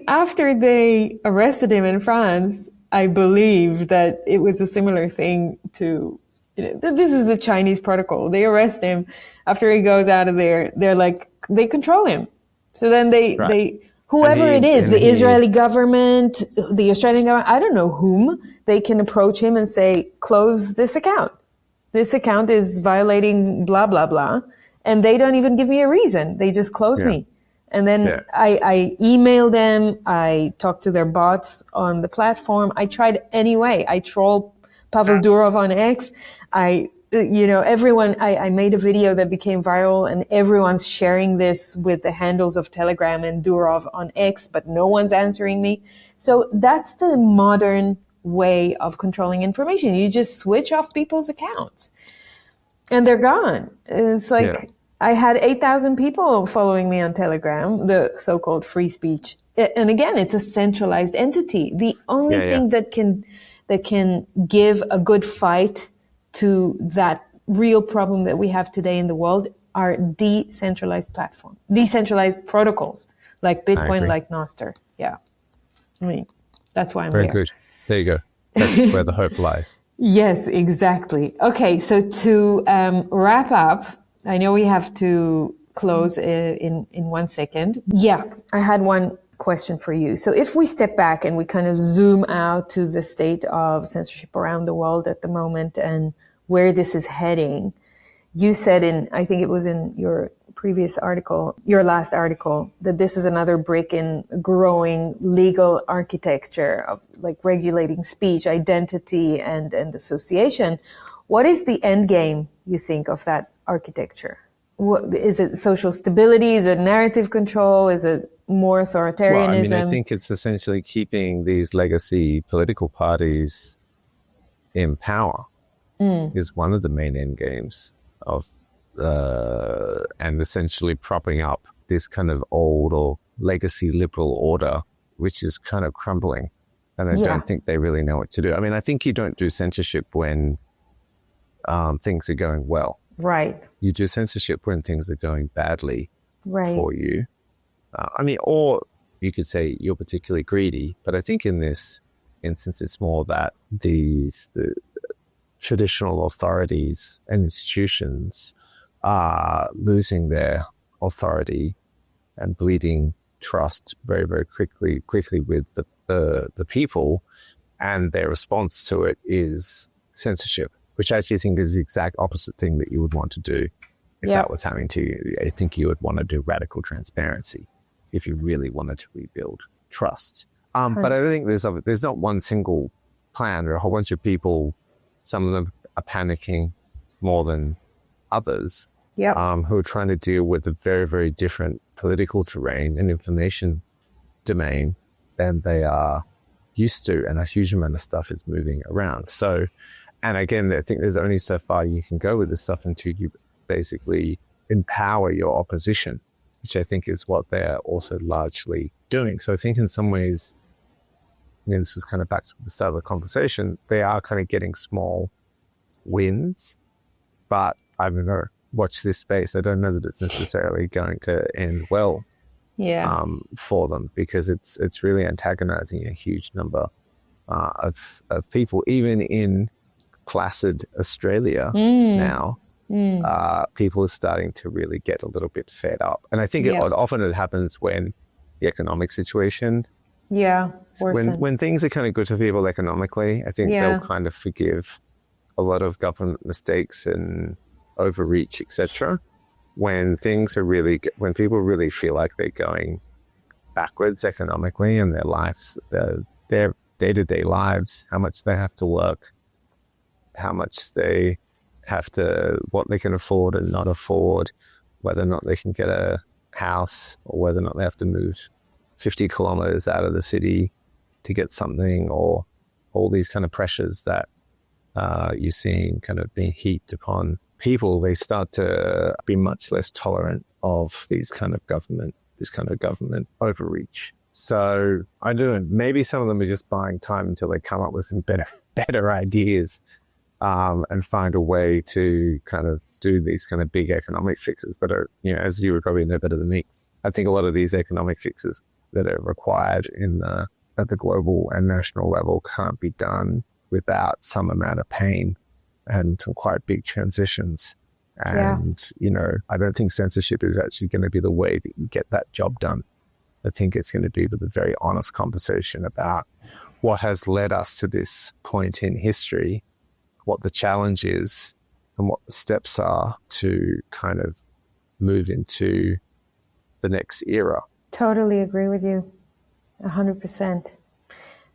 After they arrested him in France, I believe that it was a similar thing to, this is the Chinese protocol. They arrest him after he goes out of there. They're like, they control him. So then whoever it is, the Israeli government, the Australian government, I don't know whom, they can approach him and say, close this account. This account is violating blah, blah, blah. And they don't even give me a reason. They just close me. And then I email them. I talk to their bots on the platform. I tried anyway. I troll Pavel Durov on X. Everyone, I made a video that became viral and everyone's sharing this with the handles of Telegram and Durov on X, but no one's answering me. So that's the modern way of controlling information. You just switch off people's accounts and they're gone. It's like, I had 8,000 people following me on Telegram, the so-called free speech. And again, it's a centralized entity. The only thing that can give a good fight to that real problem that we have today in the world are decentralized platforms, decentralized protocols like Bitcoin, like Nostr. Yeah. I mean, that's why I'm here. Very good. There you go. That's where the hope lies. Yes, exactly. Okay. So to wrap up, I know we have to close in 1 second. Yeah, I had one question for you. So if we step back and we kind of zoom out to the state of censorship around the world at the moment and where this is heading, you said I think it was in your previous article, your last article, that this is another brick in growing legal architecture of like regulating speech, identity, and association. What is the end game, you think, of that architecture? What, is it social stability? Is it narrative control? Is it more authoritarianism? Well, I think it's essentially keeping these legacy political parties in power is one of the main end games of, and essentially propping up this kind of old or legacy liberal order, which is kind of crumbling. And I don't think they really know what to do. I mean, I think you don't do censorship when things are going well. Right. You do censorship when things are going badly for you. Or you could say you're particularly greedy, but I think in this instance, it's more that the traditional authorities and institutions are losing their authority and bleeding trust very, very quickly with the people, and their response to it is censorship, which I actually think is the exact opposite thing that you would want to do if that was happening to you. I think you would want to do radical transparency if you really wanted to rebuild trust. But I don't think there's not one single plan. There are a whole bunch of people, some of them are panicking more than others, who are trying to deal with a very, very different political terrain and information domain than they are used to. And a huge amount of stuff is moving around. So, and again, I think there's only so far you can go with this stuff until you basically empower your opposition, which I think is what they're also largely doing. So I think in some ways, this is kind of back to the start of the conversation, they are kind of getting small wins, but I'm going to watch this space. I don't know that it's necessarily going to end well for them, because it's really antagonizing a huge number of people, even in placid Australia now. People are starting to really get a little bit fed up. And I think often it happens when the economic situation, when things are kind of good for people economically, I think they'll kind of forgive a lot of government mistakes and overreach, etc. When things are really, when people really feel like they're going backwards economically in their lives, their day-to-day lives, how much they have to work, how much they have to, what they can afford and not afford, whether or not they can get a house, or whether or not they have to move 50 kilometers out of the city to get something, or all these kind of pressures that you're seeing kind of being heaped upon people, they start to be much less tolerant of this kind of government overreach. So I don't know, maybe some of them are just buying time until they come up with some better ideas, and find a way to kind of do these kind of big economic fixes. But, as you would probably know better than me, I think a lot of these economic fixes that are required at the global and national level can't be done without some amount of pain and some quite big transitions. And, I don't think censorship is actually going to be the way that you get that job done. I think it's going to be with a very honest conversation about what has led us to this point in history, what the challenge is, and what the steps are to kind of move into the next era. Totally agree with you, 100%.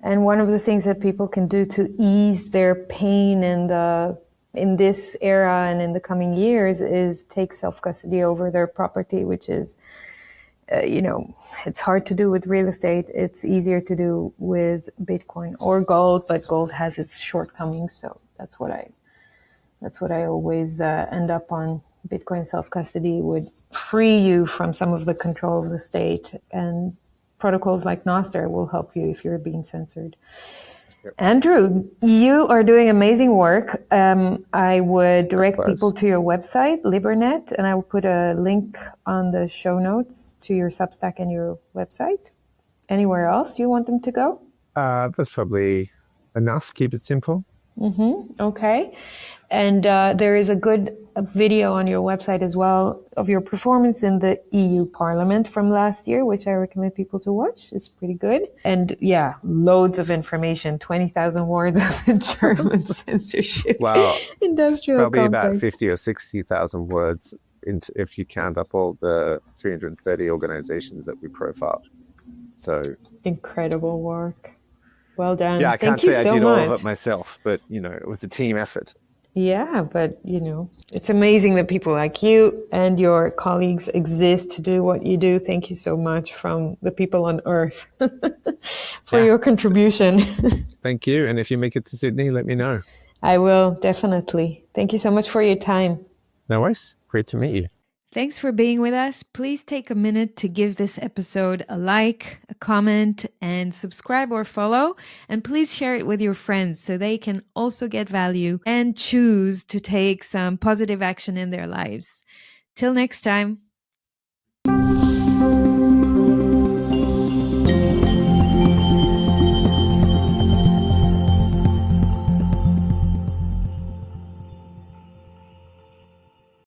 And one of the things that people can do to ease their pain in this era and in the coming years is take self-custody over their property, which is, it's hard to do with real estate. It's easier to do with Bitcoin or gold, but gold has its shortcomings. So that's what I always end up on. Bitcoin self-custody would free you from some of the control of the state, and protocols like Nostr will help you if you're being censored. Yep. Andrew, you are doing amazing work. I would direct people to your website, Libernet, and I will put a link on the show notes to your Substack and your website. Anywhere else you want them to go? That's probably enough. Keep it simple. Okay. And there is a good video on your website as well of your performance in the EU Parliament from last year, which I recommend people to watch. It's pretty good. And loads of information, 20,000 words of German censorship. Wow. Industrial probably complex. About 50 or 60,000 words if you count up all the 330 organizations that we profiled. So incredible work. Well done. Yeah, I can't Thank say you I did so all much. of it myself, but it was a team effort. Yeah, but it's amazing that people like you and your colleagues exist to do what you do. Thank you so much from the people on Earth for your contribution. Thank you. And if you make it to Sydney, let me know. I will, definitely. Thank you so much for your time. No worries. Great to meet you. Thanks for being with us. Please take a minute to give this episode a like, a comment, and subscribe or follow. And please share it with your friends so they can also get value and choose to take some positive action in their lives. Till next time.